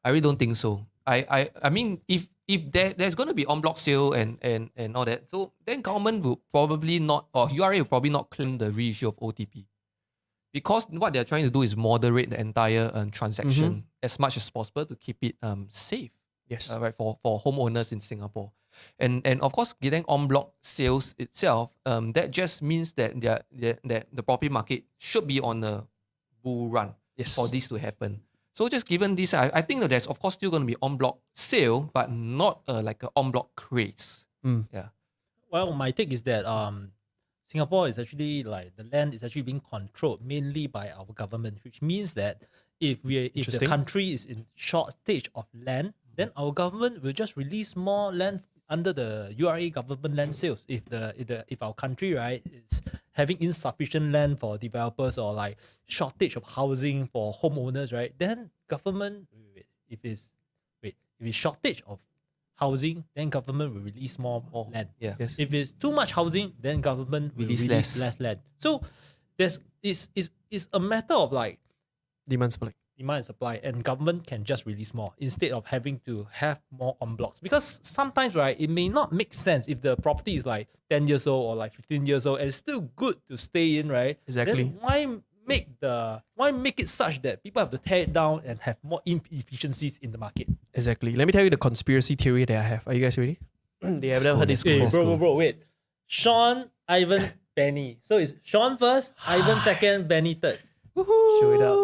I really don't think so. I mean, if there's going to be en bloc sale and all that, so then government will probably not, or URA will probably not claim the reissue of OTP. Because what they're trying to do is moderate the entire transaction as much as possible to keep it safe. Yes. Right, for homeowners in Singapore. And of course, getting en bloc sales itself, that just means that that the property market should be on a bull run for this to happen. So just given this, I think that there's of course still going to be en bloc sale, but not like an en bloc craze. Yeah. Well, my take is that Singapore is actually like the land is actually being controlled mainly by our government, which means that if the country is in shortage of land, then our government will just release more land under the URA government land sales. If our country, right, is having insufficient land for developers or like shortage of housing for homeowners, right, then government if it's shortage of housing, then government will release more land. Yeah. Yes. If it's too much housing, then government will release less land. So it's a matter of like Demand and supply, and government can just release more instead of having to have more en blocs. Because sometimes, right, it may not make sense if the property is like 10 years old or like 15 years old and it's still good to stay in, right? Exactly. Then why make it such that people have to tear it down and have more inefficiencies in the market? Exactly. Let me tell you the conspiracy theory that I have. Are you guys ready? They have never heard this before. Bro, wait. Sean, Ivan, Benny. So it's Sean first, Ivan second, Benny third. Woohoo. Show it up.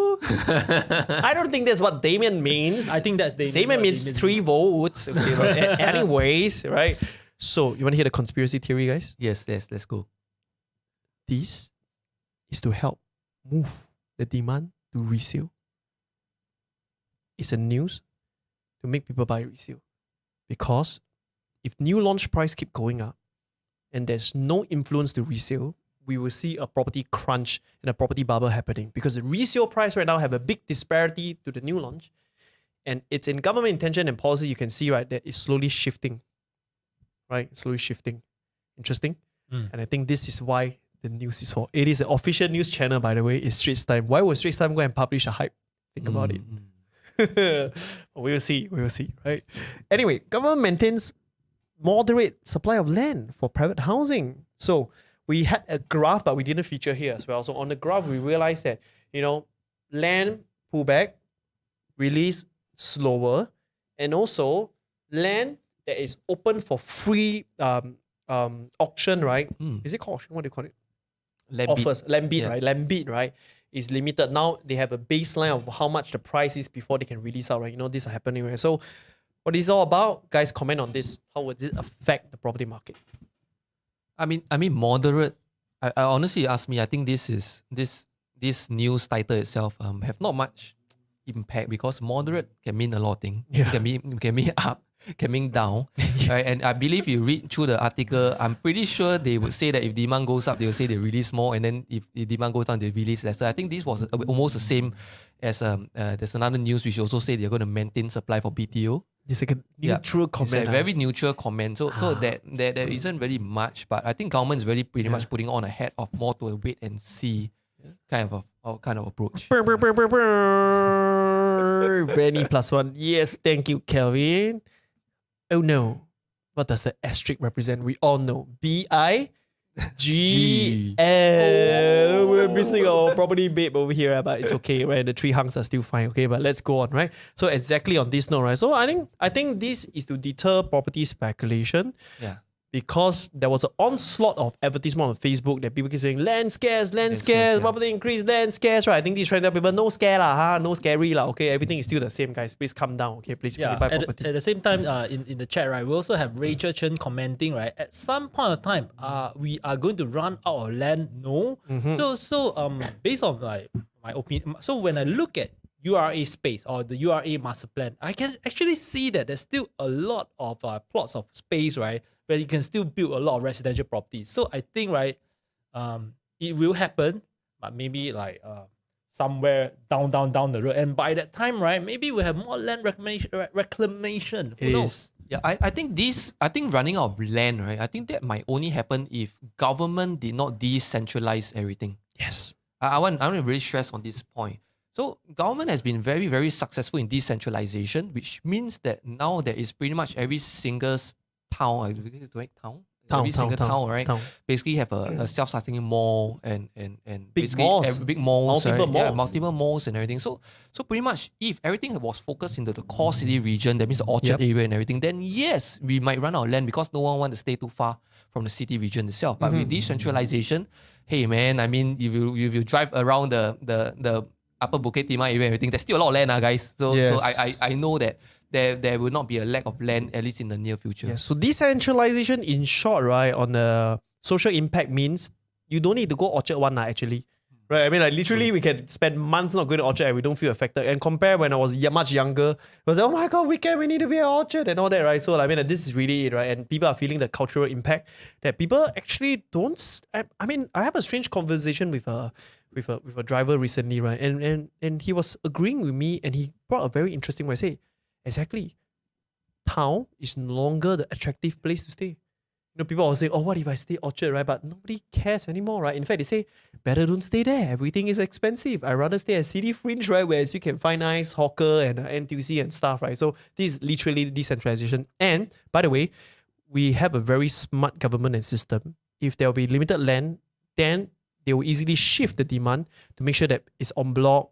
I don't think that's what Damien means. I think that's Damien. Damien means 3 votes. Okay, right? Anyways, right? So, you want to hear the conspiracy theory, guys? Yes, let's go. This is to help move the demand to resale. It's a news to make people buy resale. Because if new launch price keep going up and there's no influence to resale, we will see a property crunch and a property bubble happening, because the resale price right now have a big disparity to the new launch, and it's in government intention and policy. You can see, right, that it's slowly shifting, right? Slowly shifting. Interesting. And I think this is why the news is for. It is an official news channel, by the way. It's Straits Time. Why would Straits Time go and publish a hype? Think about it. We will see, right? Anyway, government maintains moderate supply of land for private housing. So we had a graph, but we didn't feature here as well. So on the graph, we realized that, land pullback, release slower, and also land that is open for free auction, right? Is it called auction? What do you call it? Offers, land bid, right? Land bid, right? Is limited. Now they have a baseline of how much the price is before they can release out, right? This is happening, right? So what is it all about? Guys, comment on this. How would it affect the property market? I mean, moderate. I honestly ask me, I think this news title itself have not much impact, because moderate can mean a lot of things. Yeah. Can mean up, can mean down. Right? And I believe you read through the article, I'm pretty sure they would say that if demand goes up, they will say they release more, and then if the demand goes down, they release less. So I think this was almost the same as there's another news which also say they're going to maintain supply for BTO. It's like a neutral comment. It's a very neutral comment. So there isn't really much, but I think government is really pretty much putting on a hat of more to a wait and see kind of approach. Benny +1. Yes, thank you, Kelvin. Oh no. What does the asterisk represent? We all know. BIGL. We're missing our property babe over here, but it's okay, right? The 3 hunks are still fine, okay? But let's go on, right? So exactly on this note, right? So I think this is to deter property speculation. Yeah. because there was an onslaught of advertisement on Facebook that people keep saying land scarce, yeah. property increase, land scarce, right? I think these trying to tell people no scare lah, no scary lah. Okay, everything is still the same, guys. Please calm down. Okay, please Yeah, buy property. at the same time, in the chat, right, we also have Rachel Chen commenting, right, at some point of time, we are going to run out of land. No. So based on like my opinion, so when I look at URA space or the URA master plan, I can actually see that there's still a lot of plots of space, right, where you can still build a lot of residential properties. So I think, right, it will happen, but maybe like somewhere down the road. And by that time, right, maybe we have more land reclamation. Who knows? Yeah, I think running out of land, right? I think that might only happen if government did not decentralize everything. Yes. I want to really stress on this point. So government has been very, very successful in decentralization, which means that now there is pretty much every single town, every single town, right? Basically have a self-sustaining mall and Big malls. big malls, Multiple right? Yeah, malls. multiple malls and everything. So pretty much if everything was focused into the core city region, that means the Orchard area and everything, then yes, we might run out of land because no one wants to stay too far from the city region itself. But with decentralization, hey man, I mean, if you drive around the Upper Bukit Timah area and everything, there's still a lot of land, guys. So I know that there will not be a lack of land, at least in the near future. Yeah, so decentralization, in short, right, on the social impact means you don't need to go Orchard one actually. Right, I mean, like literally, we can spend months not going to Orchard and we don't feel affected. And compare when I was much younger, it was like, oh my god, weekend we need to be at Orchard and all that, right? So I mean, this is really it, right? And people are feeling the cultural impact that people actually don't. I mean, I have a strange conversation with a driver recently, right? And he was agreeing with me, and he brought a very interesting way. I say, exactly, town is no longer the attractive place to stay. You know, people always say, oh, what if I stay Orchard, right? But nobody cares anymore, right? In fact, they say, better don't stay there. Everything is expensive. I'd rather stay at City Fringe, right? Where you can find nice hawker and NTUC and stuff, right? So this is literally decentralization. And by the way, we have a very smart government and system. If there will be limited land, then they will easily shift the demand to make sure that it's en bloc,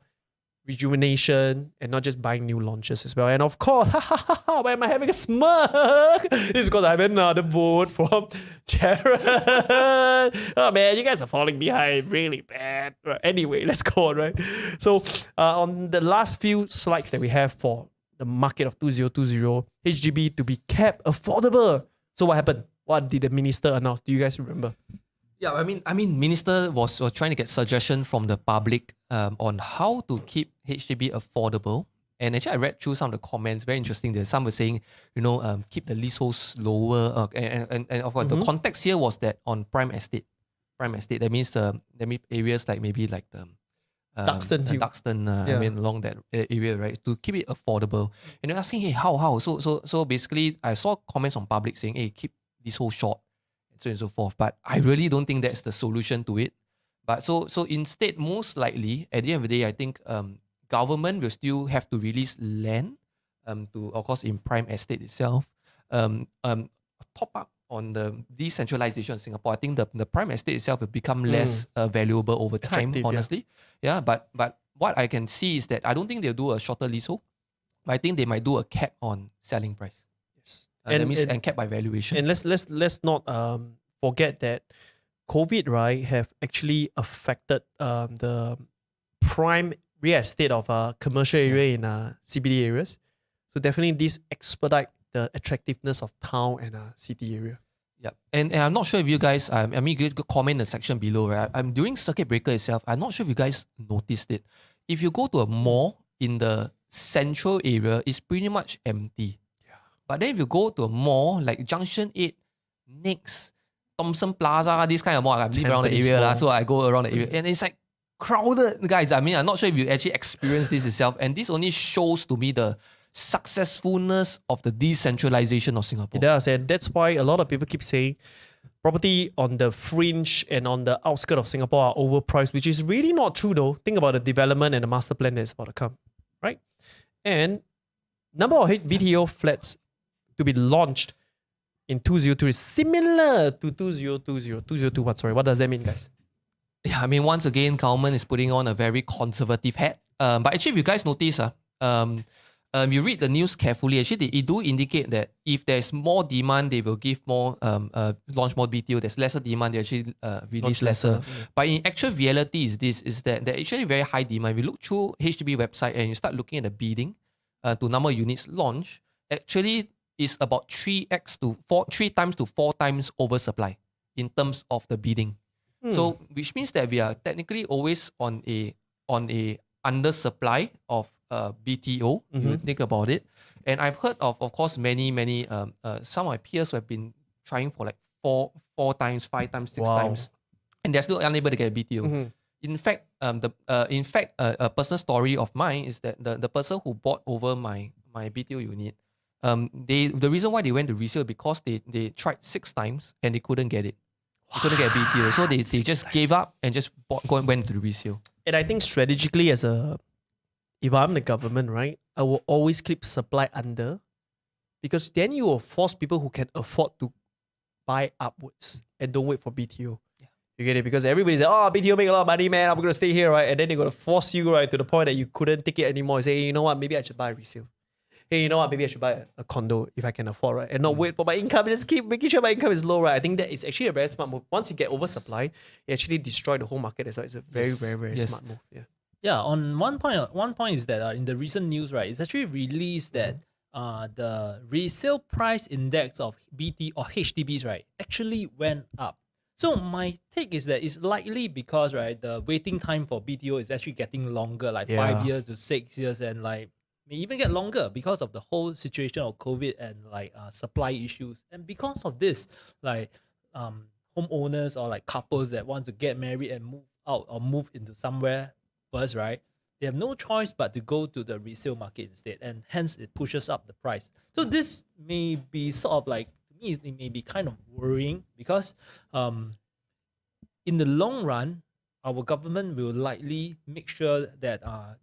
rejuvenation, and not just buying new launches as well. And of course, why am I having a smirk? It's because I have another vote from Jared. Oh man, you guys are falling behind really bad. Right, anyway, let's go on, right? So on the last few slides that we have for the market of 2020, HDB to be kept affordable. So what happened? What did the minister announce? Do you guys remember? Yeah, I mean, minister was trying to get suggestion from the public on how to keep HDB affordable. And actually, I read through some of the comments. Very interesting. There, some were saying, keep the leaseholds lower. And of course, the context here was that on prime estate. That means areas like maybe like the Duxton, I mean, along that area, right? To keep it affordable. And they're asking, hey, how? So basically, I saw comments on public saying, hey, keep leasehold short, so and so forth. But I really don't think that's the solution to it. But so instead, most likely, at the end of the day, I think government will still have to release land to, of course, in prime estate itself. Top up on the decentralization of Singapore. I think the prime estate itself will become less valuable over time, honestly. Yeah, but what I can see is that I don't think they'll do a shorter leasehold, but I think they might do a cap on selling price. Yes. And cap by valuation. And let's not forget that COVID, right, have actually affected the prime real estate of commercial area in CBD areas. So definitely this expedite the attractiveness of town and city area. Yeah, and I'm not sure if you guys, you guys could comment in the section below, right? During circuit breaker itself, I'm not sure if you guys noticed it. If you go to a mall in the central area, it's pretty much empty. Yeah. But then if you go to a mall like Junction 8, Next, Thomson Plaza, this kind of mall, I live around the area, so I go around the area, and it's like crowded, guys. I mean, I'm not sure if you actually experienced this itself, and this only shows to me the successfulness of the decentralization of Singapore. It does, and that's why a lot of people keep saying property on the fringe and on the outskirts of Singapore are overpriced, which is really not true though. Think about the development and the master plan that's about to come, right? And number of BTO flats to be launched in 2023 is similar to 2021. Sorry, what does that mean, guys? Yeah, I mean, once again, government is putting on a very conservative hat. But actually, if you guys notice, you read the news carefully, actually, it do indicate that if there's more demand, they will give more, launch more BTO. There's lesser demand, they actually release lesser. But in actual reality is that there actually very high demand. We look through HDB website and you start looking at the bidding to number of units launched, actually is about 3x to 3 times to 4 times oversupply in terms of the bidding. So which means that we are technically always on a undersupply of BTO. You think about it, and I've heard of course many some of my peers who have been trying for like four times, 5 times, 6 times, and they're still unable to get a BTO. In fact, a personal story of mine is that the person who bought over my BTO unit, the reason why they went to resale because they tried 6 times and they couldn't get it. They couldn't get a BTO, so they just gave up and just went to the resale. And I think strategically, if I'm the government, right, I will always keep supply under, because then you will force people who can afford to buy upwards and don't wait for BTO. You get it? Because everybody's like, oh, BTO make a lot of money, man. I'm going to stay here, right? And then they're going to force you, right, to the point that you couldn't take it anymore. You say, hey, you know what? Maybe I should buy a resale. Hey, you know what? Maybe I should buy a condo if I can afford, right? And not wait for my income. Just keep making sure my income is low, right? I think that is actually a very smart move. Once you get oversupply, you actually destroy the whole market as well. It's a very smart move. Yeah. Yeah, on one point is that in the recent news, right, it's actually released that the resale price index of BT or HDBs, right, actually went up. So my take is that it's likely because, right, the waiting time for BTO is actually getting longer, like 5 years to 6 years, and like may even get longer because of the whole situation of COVID and like supply issues. And because of this, like homeowners or like couples that want to get married and move out or move into somewhere first, right, they have no choice but to go to the resale market instead, and hence it pushes up the price. So this may be sort of like, to me, it may be kind of worrying because in the long run, our government will likely make sure that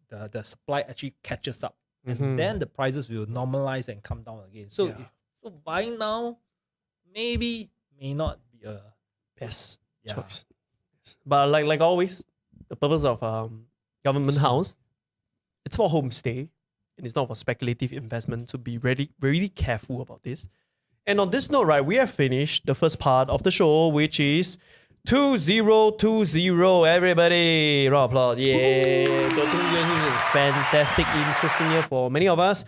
the supply actually catches up, and then the prices will normalize and come down again. So so buying now may not be a best choice. But like always, the purpose of government house, it's for homestay and it's not for speculative investment. So be really careful about this. And on this note, right, we have finished the first part of the show, which is 2020. Everybody, round of applause. Yeah. So 2020 is a fantastic, interesting year for many of us.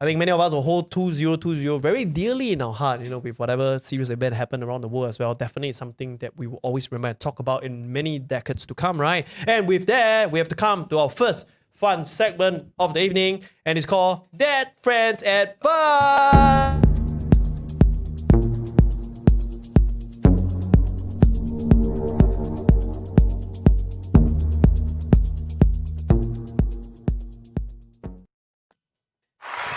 I think many of us will hold 2020 very dearly in our heart, you know, with whatever serious event happened around the world as well. Definitely something that we will always remember and talk about in many decades to come, right? And with that, we have to come to our first fun segment of the evening, and it's called Dad Friends Advice.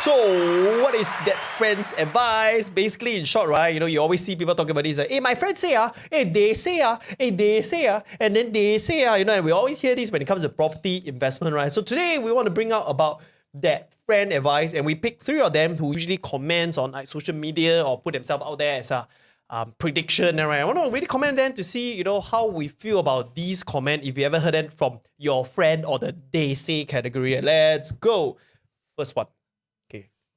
So, what is that friend's advice? Basically, in short, right, you know, you always see people talking about this, like, hey, my friend say, hey, they say, hey, they say, and then they say, you know, and we always hear this when it comes to property investment, right? So today, we want to bring out about that friend advice, and we pick 3 of them who usually comments on like social media or put themselves out there as a prediction, right? I want to really comment them to see, you know, how we feel about these comments, if you ever heard it from your friend or the they say category. Let's go. First one.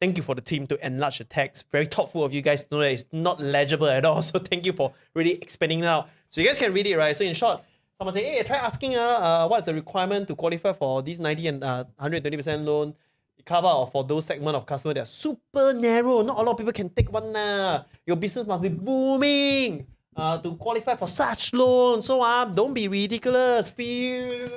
Thank you for the team to enlarge the text. Very thoughtful of you guys to know that it's not legible at all. So thank you for really expanding it out. So you guys can read it, right? So in short, someone say, hey, try asking what's the requirement to qualify for this 90 and 120% loan cover, or for those segment of customers that are super narrow. Not a lot of people can take one. Your business must be booming to qualify for such loan. So don't be ridiculous. Feel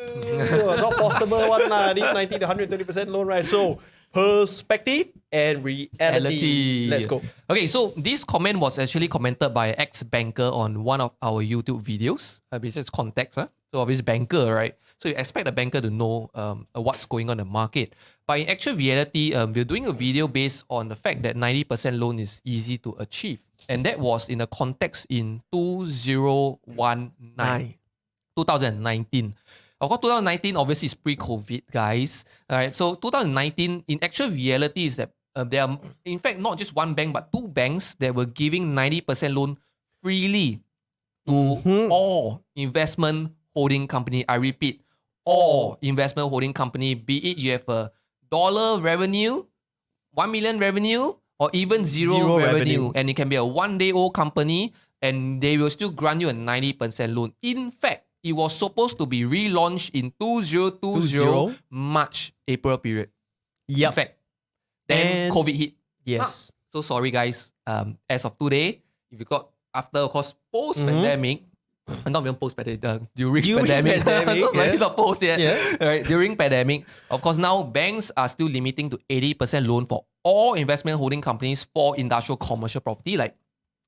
not possible one. This 90 to 120% loan, right? So perspective and reality. Let's go. Okay, so this comment was actually commented by an ex-banker on one of our YouTube videos. It's context, so obviously banker, right? So you expect a banker to know what's going on in the market. But in actual reality, we're doing a video based on the fact that 90% loan is easy to achieve. And that was in a context in 2019. Of course, 2019 obviously is pre-COVID, guys. All right, so 2019, in actual reality, is that there are, in fact, not just one bank, but 2 banks that were giving 90% loan freely to all investment holding company. I repeat, all investment holding company, be it you have a dollar revenue 1 million revenue or even zero, Zero revenue. revenue. And it can be a one-day-old company and they will still grant you a 90% loan. In fact, it was supposed to be relaunched in 2020 March, April period. Yep. In fact, then And- COVID hit. Yes. So sorry guys, as of today, if you got after of course post-pandemic, not even post-pandemic, during pandemic. pandemic, So sorry, yeah. not post yet. Yeah. Right, during pandemic, of course now banks are still limiting to 80% loan for all investment holding companies for industrial commercial property, like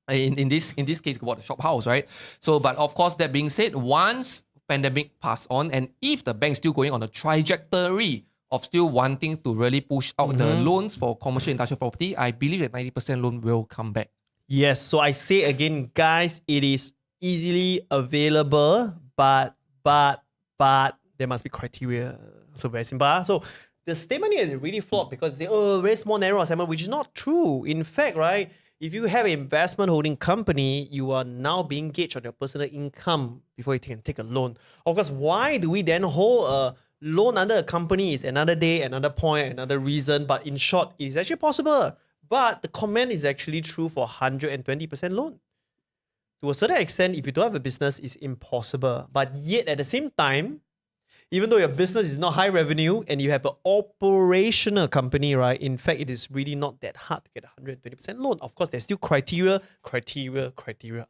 in this case, about the shop house, right? So, but of course, that being said, once pandemic pass on, and if the bank's still going on a trajectory of still wanting to really push out the loans for commercial industrial property, I believe that 90% loan will come back. Yes. So I say again, guys, it is easily available, but there must be criteria. So very simple. So the statement here is really flawed because they say, oh, very small, narrow segment, which is not true. In fact, right, if you have an investment holding company, you are now being gauged on your personal income before you can take a loan. Of course, why do we then hold a loan under a company is another day, another point, another reason. But in short, it's actually possible. But the comment is actually true for 120% loan. To a certain extent, if you don't have a business, it's impossible. But yet at the same time, even though your business is not high revenue and you have an operational company, right? In fact, it is really not that hard to get 120% loan. Of course, there's still criteria.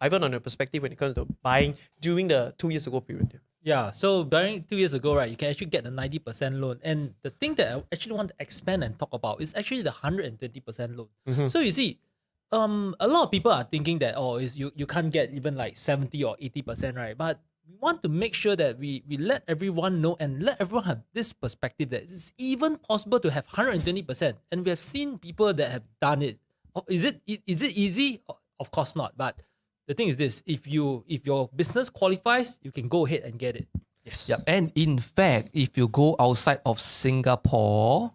Ivan, on your perspective when it comes to buying during the 2 years ago period. Yeah, so during 2 years ago, right, you can actually get the 90% loan. And the thing that I actually want to expand and talk about is actually the 120% loan. So you see, a lot of people are thinking that, you can't get even like 70 or 80%, right? But we want to make sure that we let everyone know and let everyone have this perspective that it's even possible to have 120%. And we have seen people that have done it. Is it easy? Of course not. But the thing is this, if your business qualifies, you can go ahead and get it. Yes. Yep. And in fact, if you go outside of Singapore,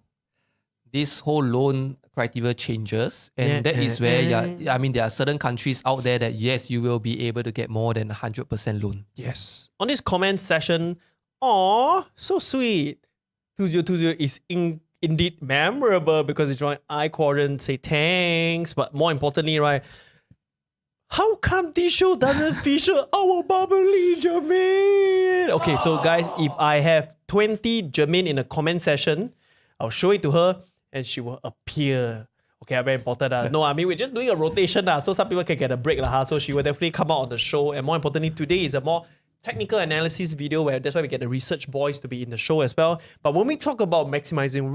this whole loan criteria changes. And that is where, there are certain countries out there that, yes, you will be able to get more than 100% loan. Yes. On this comment session, aw, so sweet. 2020 is indeed memorable because it joined Quadrant, say thanks. But more importantly, right, how come this show doesn't feature our bubbly Jermaine? Okay, so guys, if I have 20 Jermaine in a comment session, I'll show it to her and she will appear. Okay, very important. No, I mean, we're just doing a rotation. So some people can get a break. So she will definitely come out on the show. And more importantly, today is a more technical analysis video where that's why we get the research boys to be in the show as well. But when we talk about maximizing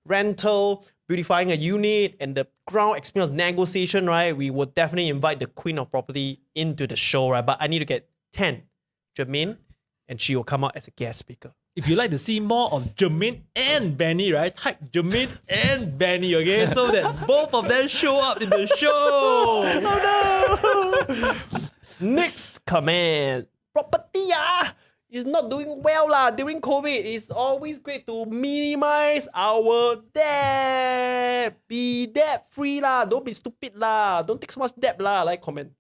rental, beautifying a unit, and the ground experience negotiation, right, we would definitely invite the queen of property into the show, right? But I need to get 10 Jermaine, and she will come out as a guest speaker. If you'd like to see more of Jermaine and Benny, right, type Jermaine and Benny, okay? So that both of them show up in the show. Oh no! Next comment. Property is not doing well during COVID. It's always great to minimize our debt. Be debt free Don't be stupid Don't take so much debt Like comment.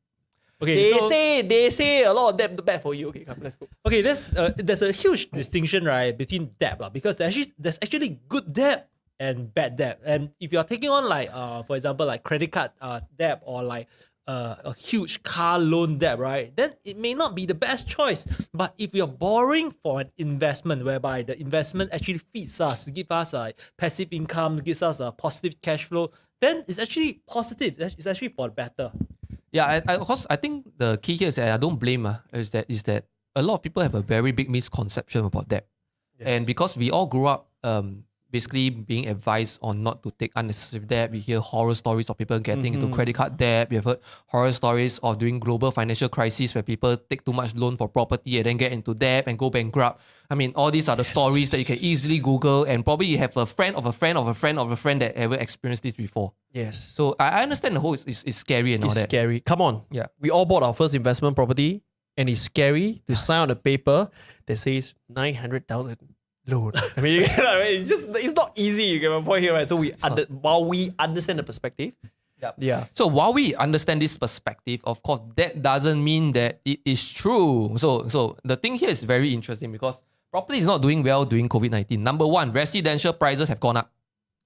Okay, They say a lot of debt bad for you. Okay, come, let's go. Okay, there's a huge distinction, right, between debt, because there's actually good debt and bad debt. And if you're taking on like for example, like credit card debt or like a huge car loan debt, right, then it may not be the best choice. But if you're borrowing for an investment whereby the investment actually feeds us, gives us passive income, gives us a positive cash flow, then it's actually positive. It's actually for the better. Yeah, of course, I think the key here is that I don't blame is that a lot of people have a very big misconception about debt. Yes. And because we all grew up basically being advised on not to take unnecessary debt, we hear horror stories of people getting into credit card debt. We have heard horror stories of during global financial crisis where people take too much loan for property and then get into debt and go bankrupt. I mean, all these are the stories that you can easily Google, and probably you have a friend of a friend of a friend of a friend that ever experienced this before. Yes. So I understand the whole is scary and all It's that. scary. Come on. Yeah. We all bought our first investment property and it's scary to sign on a paper that says 900,000 loan. I mean, it's not easy. You get my point here, right? So while we understand the perspective, yeah. So while we understand this perspective, of course, that doesn't mean that it is true. So the thing here is very interesting because property is not doing well during COVID-19. Number one, residential prices have gone up.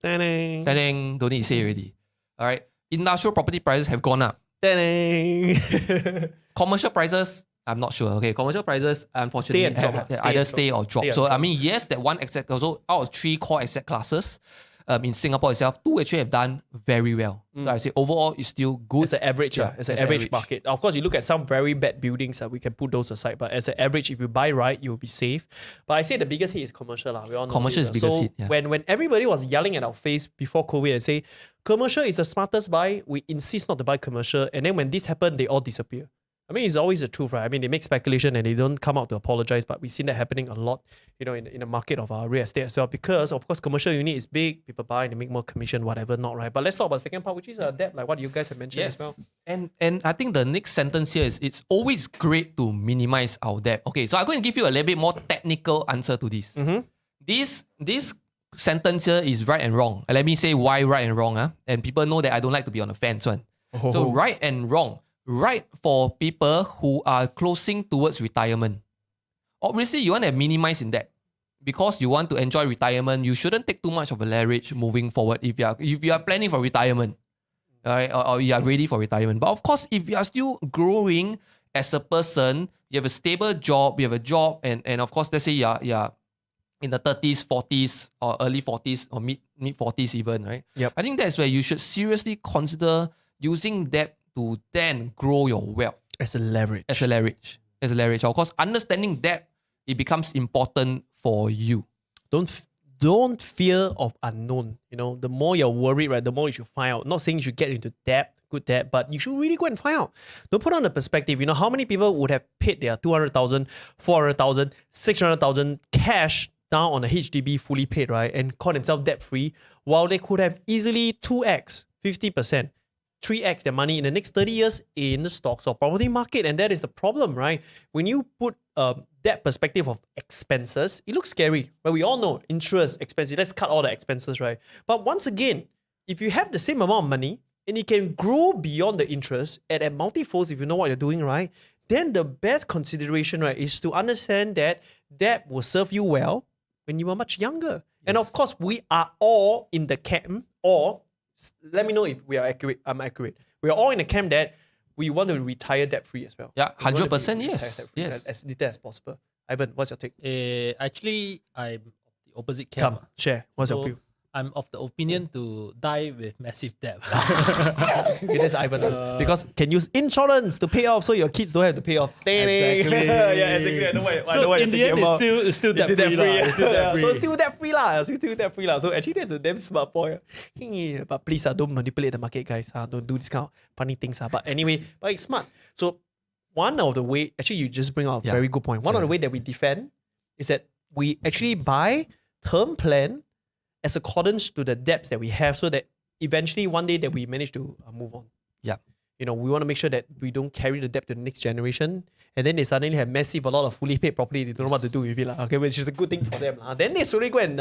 Ta-dang. Don't need to say already. All right. Industrial property prices have gone up. Ta-dang. Commercial prices, I'm not sure. Okay, commercial prices, unfortunately, and drop, either stay or drop. Stay and So, I drop. mean, yes, that one asset, also out of 3 core asset classes, in Singapore itself, 2 actually have done very well. So, I say overall, it's still good. It's an average, Yeah, it's an as an average average. market. Of course, you look at some very bad buildings, we can put those aside. But as an average, if you buy right, you'll be safe. But I say the biggest hit is commercial. We all know Commercial this, is biggest so hit, yeah. when everybody was yelling at our face before COVID and say, commercial is the smartest buy, we insist not to buy commercial. And then when this happened, they all disappear. I mean, it's always the truth, right? I mean, they make speculation and they don't come out to apologize, but we've seen that happening a lot, in the market of real estate as well. Because, of course, commercial unit is big, people buy, they make more commission, whatever, not right. But let's talk about the second part, which is debt, like what you guys have mentioned as well. And I think the next sentence here is it's always great to minimize our debt. Okay, so I'm going to give you a little bit more technical answer to this. This sentence here is right and wrong. And let me say why right and wrong. And people know that I don't like to be on the fence one. So right and wrong. Right for people who are closing towards retirement. Obviously, you want to minimize in that. Because you want to enjoy retirement, you shouldn't take too much of a leverage moving forward if you are planning for retirement. Right? Or you are ready for retirement. But of course, if you are still growing as a person, you have a stable job, and of course, let's say you're in the 30s, 40s, or early 40s, or mid 40s even, right? Yep. I think that's where you should seriously consider using debt to then grow your wealth. As a leverage. Of course, understanding that, it becomes important for you. Don't fear of unknown. The more you're worried, right, the more you should find out. Not saying you should get into debt, good debt, but you should really go and find out. Don't put on the perspective. How many people would have paid their 200,000, 400,000, 600,000 cash down on a HDB fully paid, right, and call themselves debt free, while they could have easily 2x, 50%. 3x their money in the next 30 years in the stocks or property market. And that is the problem, right? When you put that perspective of expenses, it looks scary. But we all know interest, expenses, let's cut all the expenses, right? But once again, if you have the same amount of money and it can grow beyond the interest at multi-folds, if you know what you're doing, right, then the best consideration, right, is to understand that debt will serve you well when you are much younger. Yes. And of course, we are all in the camp, or let me know if we are accurate. I'm accurate. We are all in the camp that we want to retire debt free as well. Yeah, 100% yes. Yes. As little as possible. Ivan, what's your take? Actually, I'm the opposite camp. Come, share. What's your view? I'm of the opinion to die with massive debt. Okay, that's Ivan. Because can use insurance to pay off so your kids don't have to pay off. Exactly. Yeah, exactly. I know what So in the end, it's still debt free. So it's still debt free lah. So actually, that's a damn smart point. But please, don't manipulate the market, guys. Don't do this kind of funny things. But anyway, but it's smart. So one of the way, actually, you just bring out a very good point. One of the way that we defend is that we actually buy term plan as accordance to the debts that we have, so that eventually one day that we manage to move on. Yeah. We want to make sure that we don't carry the debt to the next generation. And then they suddenly have a lot of fully paid property. They don't know what to do with it. Okay, which is a good thing for them. Then they slowly go and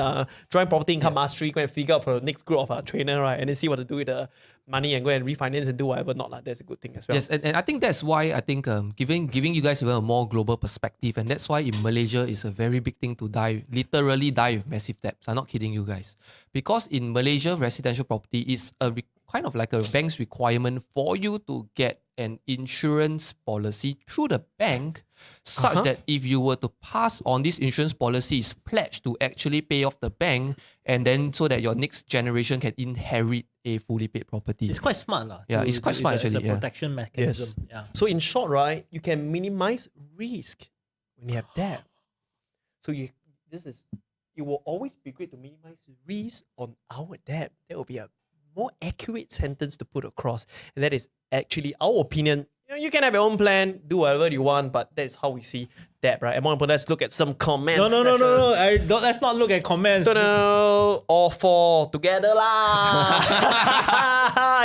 join property income mastery, go and figure out for the next group of trainer, right? And then see what to do with the money and go and refinance and do whatever not. That's a good thing as well. Yes, and I think that's why I think giving you guys a more global perspective, and that's why in Malaysia it's a very big thing to literally die with massive debts. I'm not kidding you guys. Because in Malaysia, residential property is kind of like a bank's requirement for you to get an insurance policy through the bank, such that if you were to pass on, this insurance policy is pledged to actually pay off the bank, and then so that your next generation can inherit a fully paid property. It's quite smart. Yeah, it's quite smart actually. It's a protection mechanism. Yes. Yeah. So in short, right, you can minimize risk when you have debt. So it will always be great to minimize risk on our debt. That will be a more accurate sentence to put across. And that is actually our opinion. You can have your own plan, do whatever you want, but that's how we see debt, right? And more important, let's look at some comments. No. Let's not look at comments. No. All four together lah.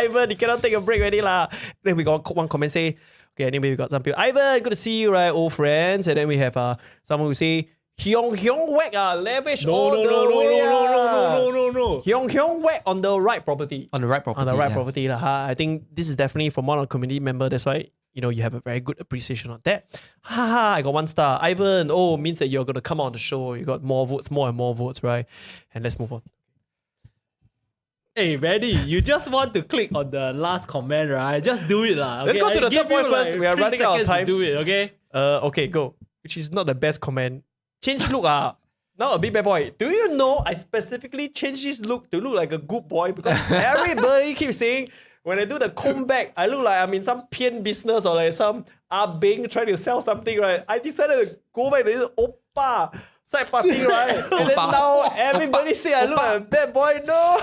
Ivan, you cannot take a break already lah. Then we got one comment say, okay, anyway, we got some people. Ivan, good to see you, right? Old friends. And then we have someone who say, Hyong whack lavish No. Hyong whack on the right property. On the right property. I think this is definitely from one of the community member. That's why you have a very good appreciation on that. I got 1 star. Ivan, means that you're gonna come on the show. You got more and more votes, right? And let's move on. Hey, Benny, you just want to click on the last comment, right? Just do it, lah. Let's Okay? go to I the give third point you, first. like, We are 3 running out of seconds to time. do it, okay? Okay, go. Which is not the best comment. Change look now a bit bad boy. Do you know I specifically changed this look to look like a good boy because everybody keeps saying when I do the comb back, I look like I'm in some pian business or like some Bing trying to sell something, right? I decided to go back to this oppa side party, right? And then now everybody say I look like a bad boy. No,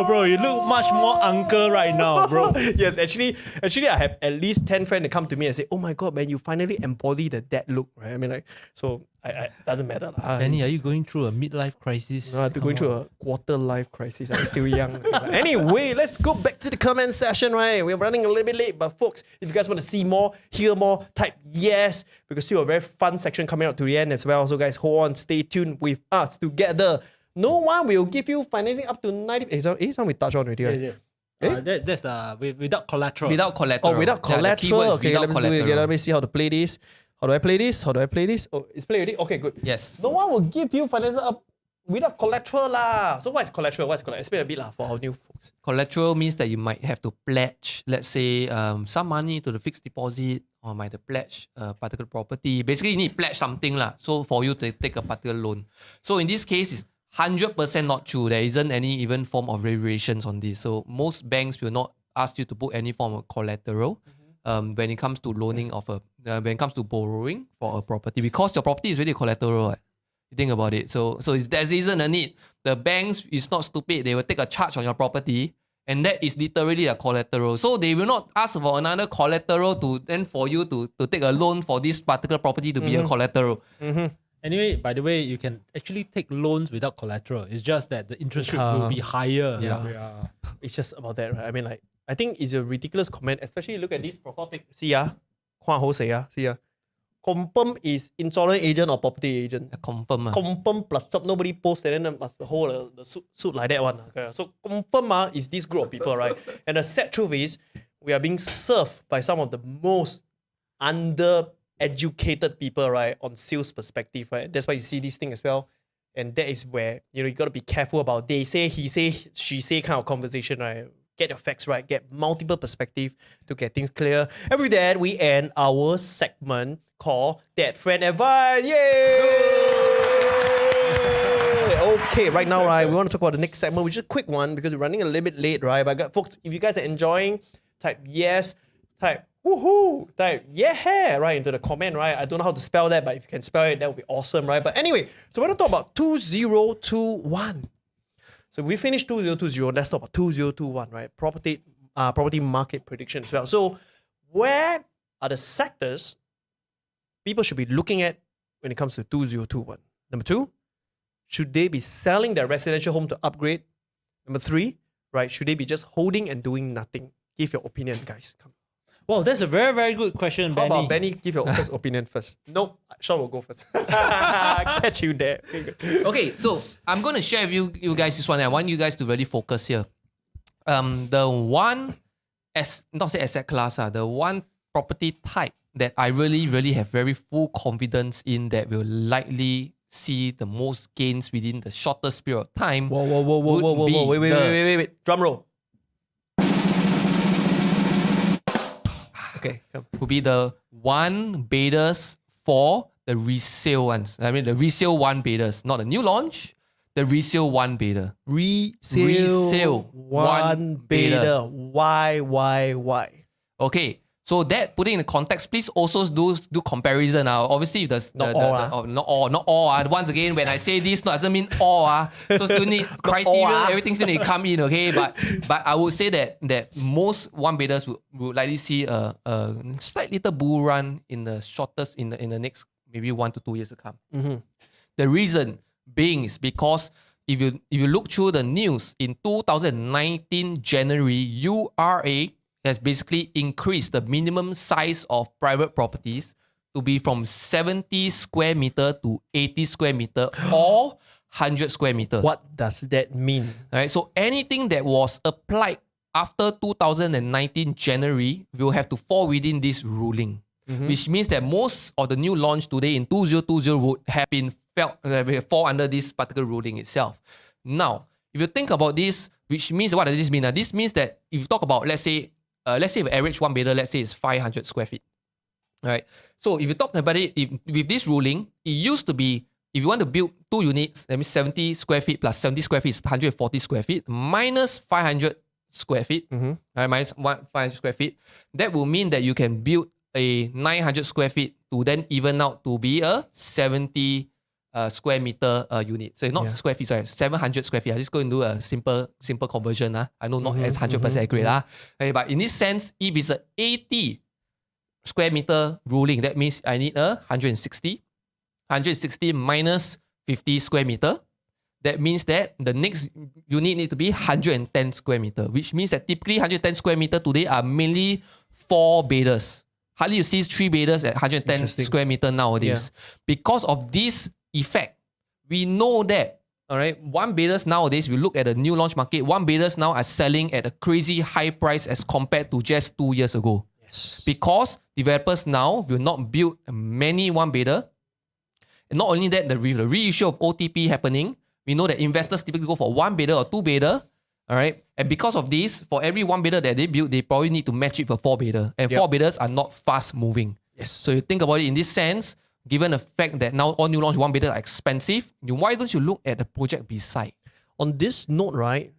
Bro, you look much more uncle right now, bro. Yes, actually, I have at least 10 friends that come to me and say, "Oh my god, man, you finally embody the dad look," right? I mean, like, so I doesn't matter. Benny, are you going through a midlife crisis? No, I'm going through a quarter life crisis. I'm still young. Anyway, let's go back to the comment session, right? We're running a little bit late, but folks, if you guys want to see more, hear more, type yes, because still a very fun section coming up to the end as well. So guys, hold on, stay tuned with us together. No one will give you financing up to 90. Some we touched on already, right? That's without collateral. Without collateral. Oh, without Yeah, the collateral. keyword is Okay, without let's do it again. collateral. Let me see how to play this. How do I play this? Oh, it's played already? Okay, good. Yes. No one will give you financing up without collateral lah. So what is collateral? Explain a bit lah for our new folks. Collateral means that you might have to pledge, let's say, some money to the fixed deposit or might pledge a particular property. Basically, you need to pledge something lah. So for you to take a particular loan. So in this case, it's 100% not true. There isn't any even form of variations on this. So most banks will not ask you to put any form of collateral when it comes to loaning of when it comes to borrowing for a property, because your property is really collateral. Right? You think about it. So there isn't a need. The banks is not stupid. They will take a charge on your property, and that is literally a collateral. So they will not ask for another collateral for you to take a loan for this particular property to be a collateral. Anyway, by the way, you can actually take loans without collateral. It's just that the interest rate will be higher. Yeah. It's just about that, right? I mean, like, I think it's a ridiculous comment, especially look at this profile pic. See see confirm is insurance agent or property agent. Confirm. Confirm plus job, nobody post and then must hold the suit like that one. Okay. So confirm is this group of people, right? And the sad truth is, we are being served by some of the most undereducated people, right, on sales perspective, right? That's why you see this thing as well. And that is where, you got to be careful about they say, he say, she say kind of conversation, right? Get your facts right, get multiple perspective to get things clear. And with that, we end our segment called That Friend Advice. Yay! Okay, right now, right, we want to talk about the next segment, which is a quick one because we're running a little bit late, right? But folks, if you guys are enjoying, type yes, type woohoo, type yeah, right, into the comment, right? I don't know how to spell that, but if you can spell it, that would be awesome, right? But anyway, so we're going to talk about 2021. So we finished 2020, let's talk about 2021, right? Property market prediction as well. So where are the sectors people should be looking at when it comes to 2021? Number 2, should they be selling their residential home to upgrade? Number 3, right, should they be just holding and doing nothing? Give your opinion, guys. Come. Well, that's a very, very good question, How Benny. about Benny? Give your first opinion first. No, Sean will go first. Catch you there. Okay, so I'm going to share with you guys this one. I want you guys to really focus here. The one, not say asset class, the one property type that I really, really have very full confidence in that will likely see the most gains within the shortest period of time. Whoa. Wait. Drum roll. Okay, come. Would be the one betas for the resale ones. I mean, the resale one betas, not a new launch. The resale one beta. Resale one beta. Why? Okay, so that putting in the context, please also do comparison. Obviously, not all. Once again, when I say this, doesn't mean all. So still need criteria. Everything still need to come in. Okay, but I would say that most one betas would likely see a slight little bull run in the shortest in the next maybe 1 to 2 years to come. The reason being is because if you look through the news in 2019 January, URA has basically increased the minimum size of private properties to be from 70 square meter to 80 square meter or 100 square meter. What does that mean? All right, so anything that was applied after 2019 January will have to fall within this ruling, which means that most of the new launch today in 2020 would have been fall under this particular ruling itself. Now, if you think about this, which means what does this mean? This means that if you talk about, let's say if average one bedder, let's say is 500 square feet. Right. So if you talk about it, with this ruling, it used to be, if you want to build 2 units, that means 70 square feet plus 70 square feet is 140 square feet minus 500 square feet, right, minus 500 square feet. That will mean that you can build a 900 square feet to then even out to be a 70 square meter unit. So not square feet, sorry, 700 square feet. I just go and do a simple conversion. I know not as 100% accurate. Okay, but in this sense, if it's a 80 square meter ruling, that means I need a 160 minus 50 square meter. That means that the next unit need to be 110 square meter, which means that typically 110 square meter today are mainly 4 bedders. Hardly you see 3 bedders at 110 square meter nowadays. Because of this effect, we know that, all right, 1 bedders nowadays, we look at the new launch market, 1 bedders now are selling at a crazy high price as compared to just 2 years ago. Yes. Because developers now will not build many 1 bedder. And not only that, the reissue of OTP happening, we know that investors typically go for 1 bedder or 2 bedder. All right. And because of this, for every 1 bedder that they build, they probably need to match it for 4 bedder. And 4 bedders are not fast moving. Yes. So you think about it in this sense, given the fact that now all new launch 1 bedder are expensive, why don't you look at the project beside? On this note, right,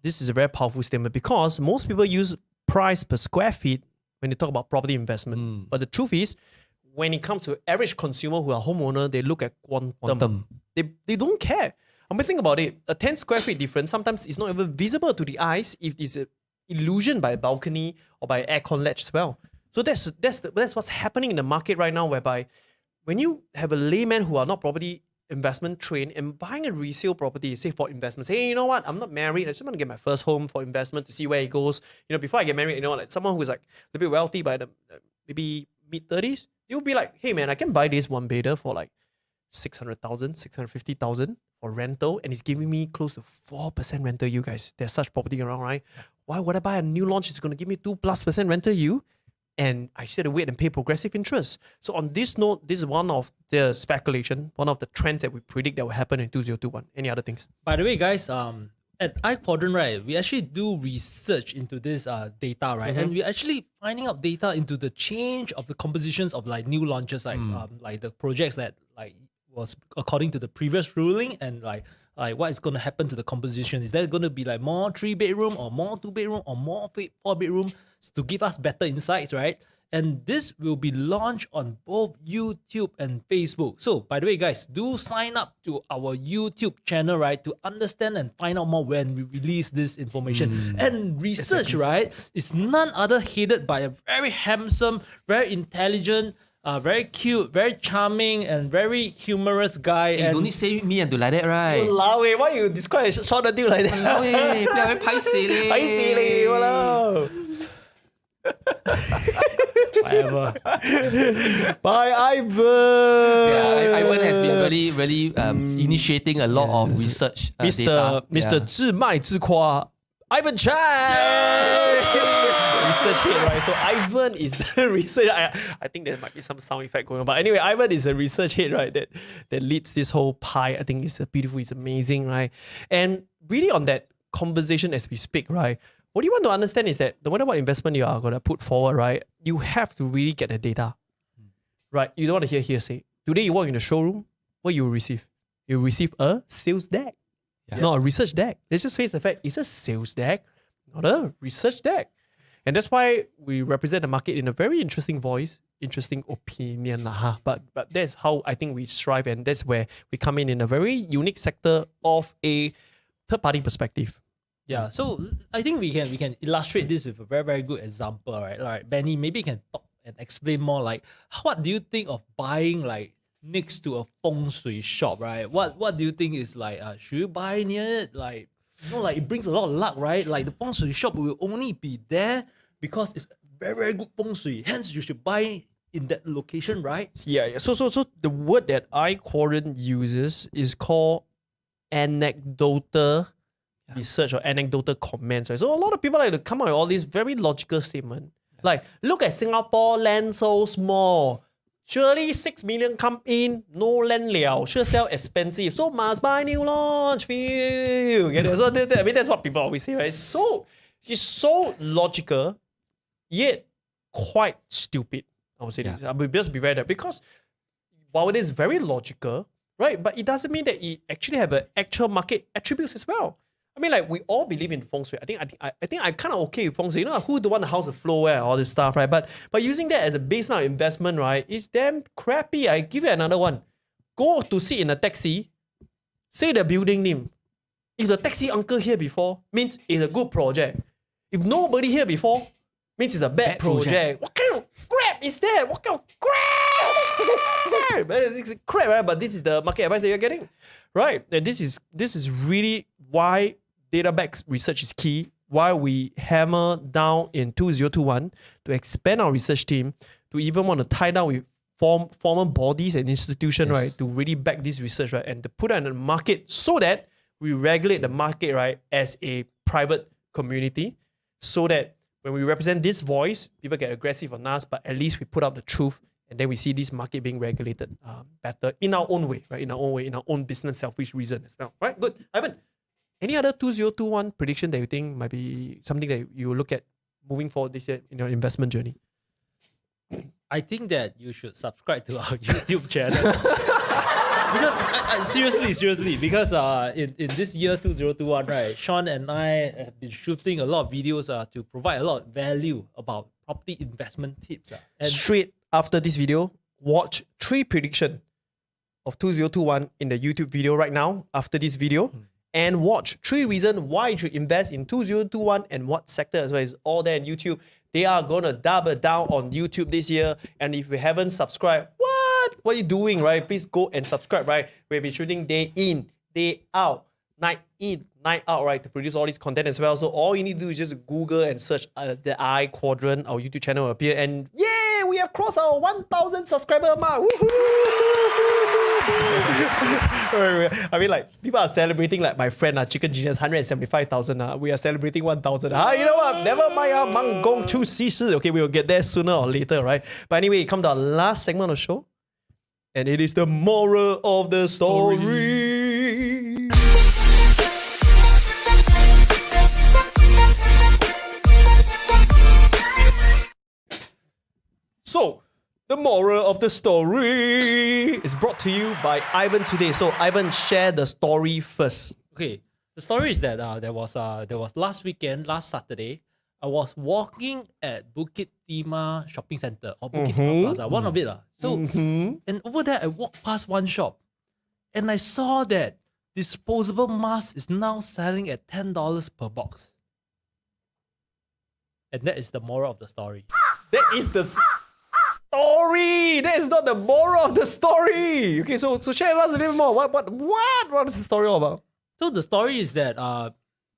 this is a very powerful statement because most people use price per square feet when they talk about property investment. But the truth is, when it comes to average consumer who are homeowner, they look at quantum. They don't care. I mean, think about it. A 10 square feet difference sometimes is not even visible to the eyes if it's an illusion by a balcony or by aircon latch as well. So that's what's happening in the market right now, whereby when you have a layman who are not property investment trained and buying a resale property, say for investment, say, hey, you know what, I'm not married, I just want to get my first home for investment to see where it goes. You know, before I get married, you know, like someone who's like a bit wealthy by the maybe mid-30s, you'll be like, hey man, I can buy this 1 bedder for like 600,000, 650,000 for rental, and it's giving me close to 4% rental yield, guys. There's such property around, right? Why would I buy a new launch? It's going to give me 2+% rental yield, and I still have to wait and pay progressive interest. So on this note, this is one of the speculation, one of the trends that we predict that will happen in 2021. Any other things? By the way, guys, at iQuadrant, right, we actually do research into this data, right? And we're actually finding out data into the change of the compositions of like new launches, like the projects that like was according to the previous ruling, and like what is going to happen to the composition. Is there going to be like more 3-bedroom or more 2-bedroom or more 4-bedroom to give us better insights, right? And this will be launched on both YouTube and Facebook. So, by the way, guys, do sign up to our YouTube channel, right, to understand and find out more when we release this information. And research, right, is none other headed by a very handsome, very intelligent, very cute, very charming, and very humorous guy. You don't need to say me and do like that, right? Walao, why you describe short until like that? Walao, play paiseh leh. Paiseh leh, walao. Whatever. Bye, Ivan. Yeah, Ivan has been really initiating a lot of research data. Mr. 自卖自夸 Ivan Chan. Research head, right? So Ivan is the research. I think there might be some sound effect going on, but anyway, Ivan is a research head, right? That leads this whole pie. I think it's beautiful. It's amazing, right? And really on that conversation as we speak, right? What you want to understand is that no matter what investment you are going to put forward, right? You have to really get the data, right? You don't want to hear hearsay. Today you walk in the showroom, what you will receive? You will receive a sales deck, not a research deck. Let's just face the fact, it's a sales deck, not a research deck. And that's why we represent the market in a very interesting voice, interesting opinion. But that's how I think we strive, and that's where we come in a very unique sector of a third-party perspective. Yeah, so I think we can illustrate this with a very, very good example, right? Like Benny, maybe you can talk and explain more like what do you think of buying like next to a feng shui shop, right? What do you think is like should you buy near it? Like, you know, like it brings a lot of luck, right? Like the feng shui shop will only be there because it's very, very good feng shui. Hence, you should buy in that location, right? Yeah. So the word that iQuadrant uses is called anecdotal research or anecdotal comments, right? So a lot of people like to come out with all these very logical statements. Like, look at Singapore, land so small. Surely 6 million come in, no land liao, sure sell expensive, so must buy new launch. Feel. So I mean, that's what people always say, right? So it's so logical, yet quite stupid. I would say this. I will just be right there because while it is very logical, right, but it doesn't mean that it actually have an actual market attributes as well. I mean, like we all believe in feng shui. I think I'm kind of okay with feng shui. You know, who don't want the house to flow well, all this stuff, right? But using that as a baseline investment, right, is damn crappy. I give you another one. Go to sit in a taxi, say the building name. If the taxi uncle here before, means it's a good project. If nobody here before, means it's a bad project. What kind of crap is that? What kind of crap? It's crap, right? But this is the market advice that you're getting, right? And this is really why data-backed research is key. Why we hammer down in 2021 to expand our research team, to even want to tie down with former bodies and institutions, right, to really back this research, right, and to put it in the market so that we regulate the market, right, as a private community, so that when we represent this voice, people get aggressive on us, but at least we put out the truth, and then we see this market being regulated better in our own way, right, in our own way, in our own business selfish reason as well, right? Good. Ivan, any other 2021 prediction that you think might be something that you look at moving forward this year in your investment journey? I think that you should subscribe to our YouTube channel. Because seriously, because in this year 2021, right, Sean and I have been shooting a lot of videos to provide a lot of value about property investment tips. And straight after this video, watch 3 prediction of 2021 in the YouTube video right now after this video. And watch 3 reasons why you should invest in 2021 and what sector as well. It's all there on YouTube. They are going to double down on YouTube this year. And if you haven't subscribed, what are you doing, right? Please go and subscribe, right? We'll be shooting day in, day out, night in, night out, right? To produce all this content as well. So all you need to do is just Google and search the Quadrant. Our YouTube channel will appear. And yeah, we have crossed our 1,000 subscriber mark. I mean, like, people are celebrating, like my friend, Chicken Genius, 175,000. We are celebrating 1,000. You know what? Never mind. Mang Gong Chu Si Shi. Okay, we will get there sooner or later, right? But anyway, come to our last segment of the show. And it is the moral of the story. So, the moral of the story is brought to you by Ivan today. So, Ivan, share the story first. Okay, the story is that there was last Saturday, I was walking at Bukit Timah Shopping Center or Bukit Timah Plaza, one of it. And over there, I walked past one shop and I saw that disposable mask is now selling at $10 per box. And that is the moral of the story. That is the story. That is not the moral of the story. Okay, so share with us a little more. What is the story all about? So the story is that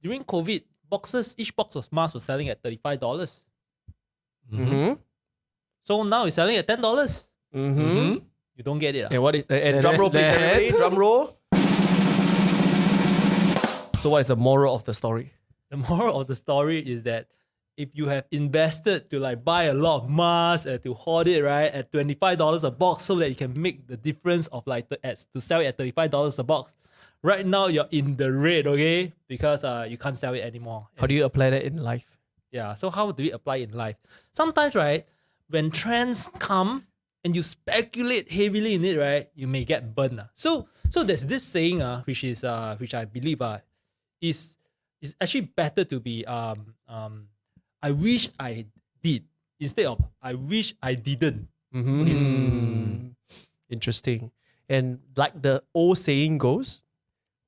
during COVID, each box of masks was selling at $35. So now it's selling at $10. You don't get it. And what is and drum roll, please, everybody. Drum roll. So what is the moral of the story? The moral of the story is that if you have invested to like buy a lot of masks and to hoard it, right, at $25 a box so that you can make the difference of like to sell it at $35 a box, right now you're in the red, okay? Because you can't sell it anymore. How do you apply that in life? Yeah, so how do we apply it in life? Sometimes, right, when trends come and you speculate heavily in it, right, you may get burned. So there's this saying which I believe is actually better to be I wish I did instead of I wish I didn't. Interesting. And like the old saying goes,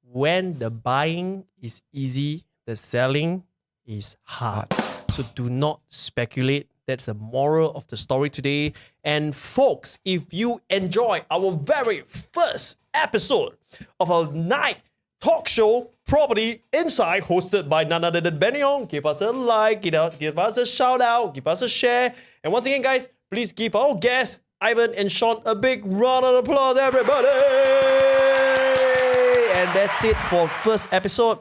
when the buying is easy, the selling is hard. So do not speculate. That's the moral of the story today. And folks, if you enjoy our very first episode of our night talk show, Property Insight, hosted by none other than Benny Ong, give us a like, give us a shout out, give us a share. And once again, guys, please give our guests, Ivan and Sean, a big round of applause, everybody. And that's it for first episode.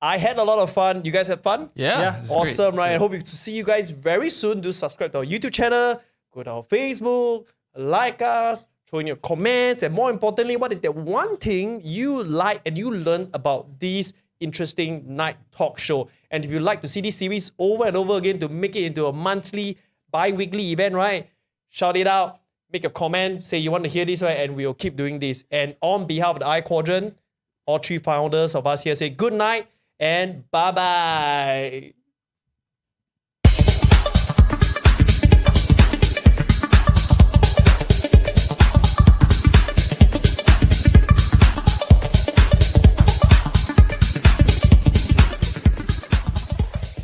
I had a lot of fun. You guys had fun? Yeah. Awesome, right? I hope to see you guys very soon. Do subscribe to our YouTube channel, go to our Facebook, like us, throw in your comments, and more importantly, what is that one thing you like and you learn about this interesting night talk show? And if you like to see this series over and over again to make it into a monthly, bi-weekly event, right? Shout it out, make a comment, say you want to hear this, right? And we'll keep doing this. And on behalf of the Quadrant, all three founders of us here say good night and bye-bye.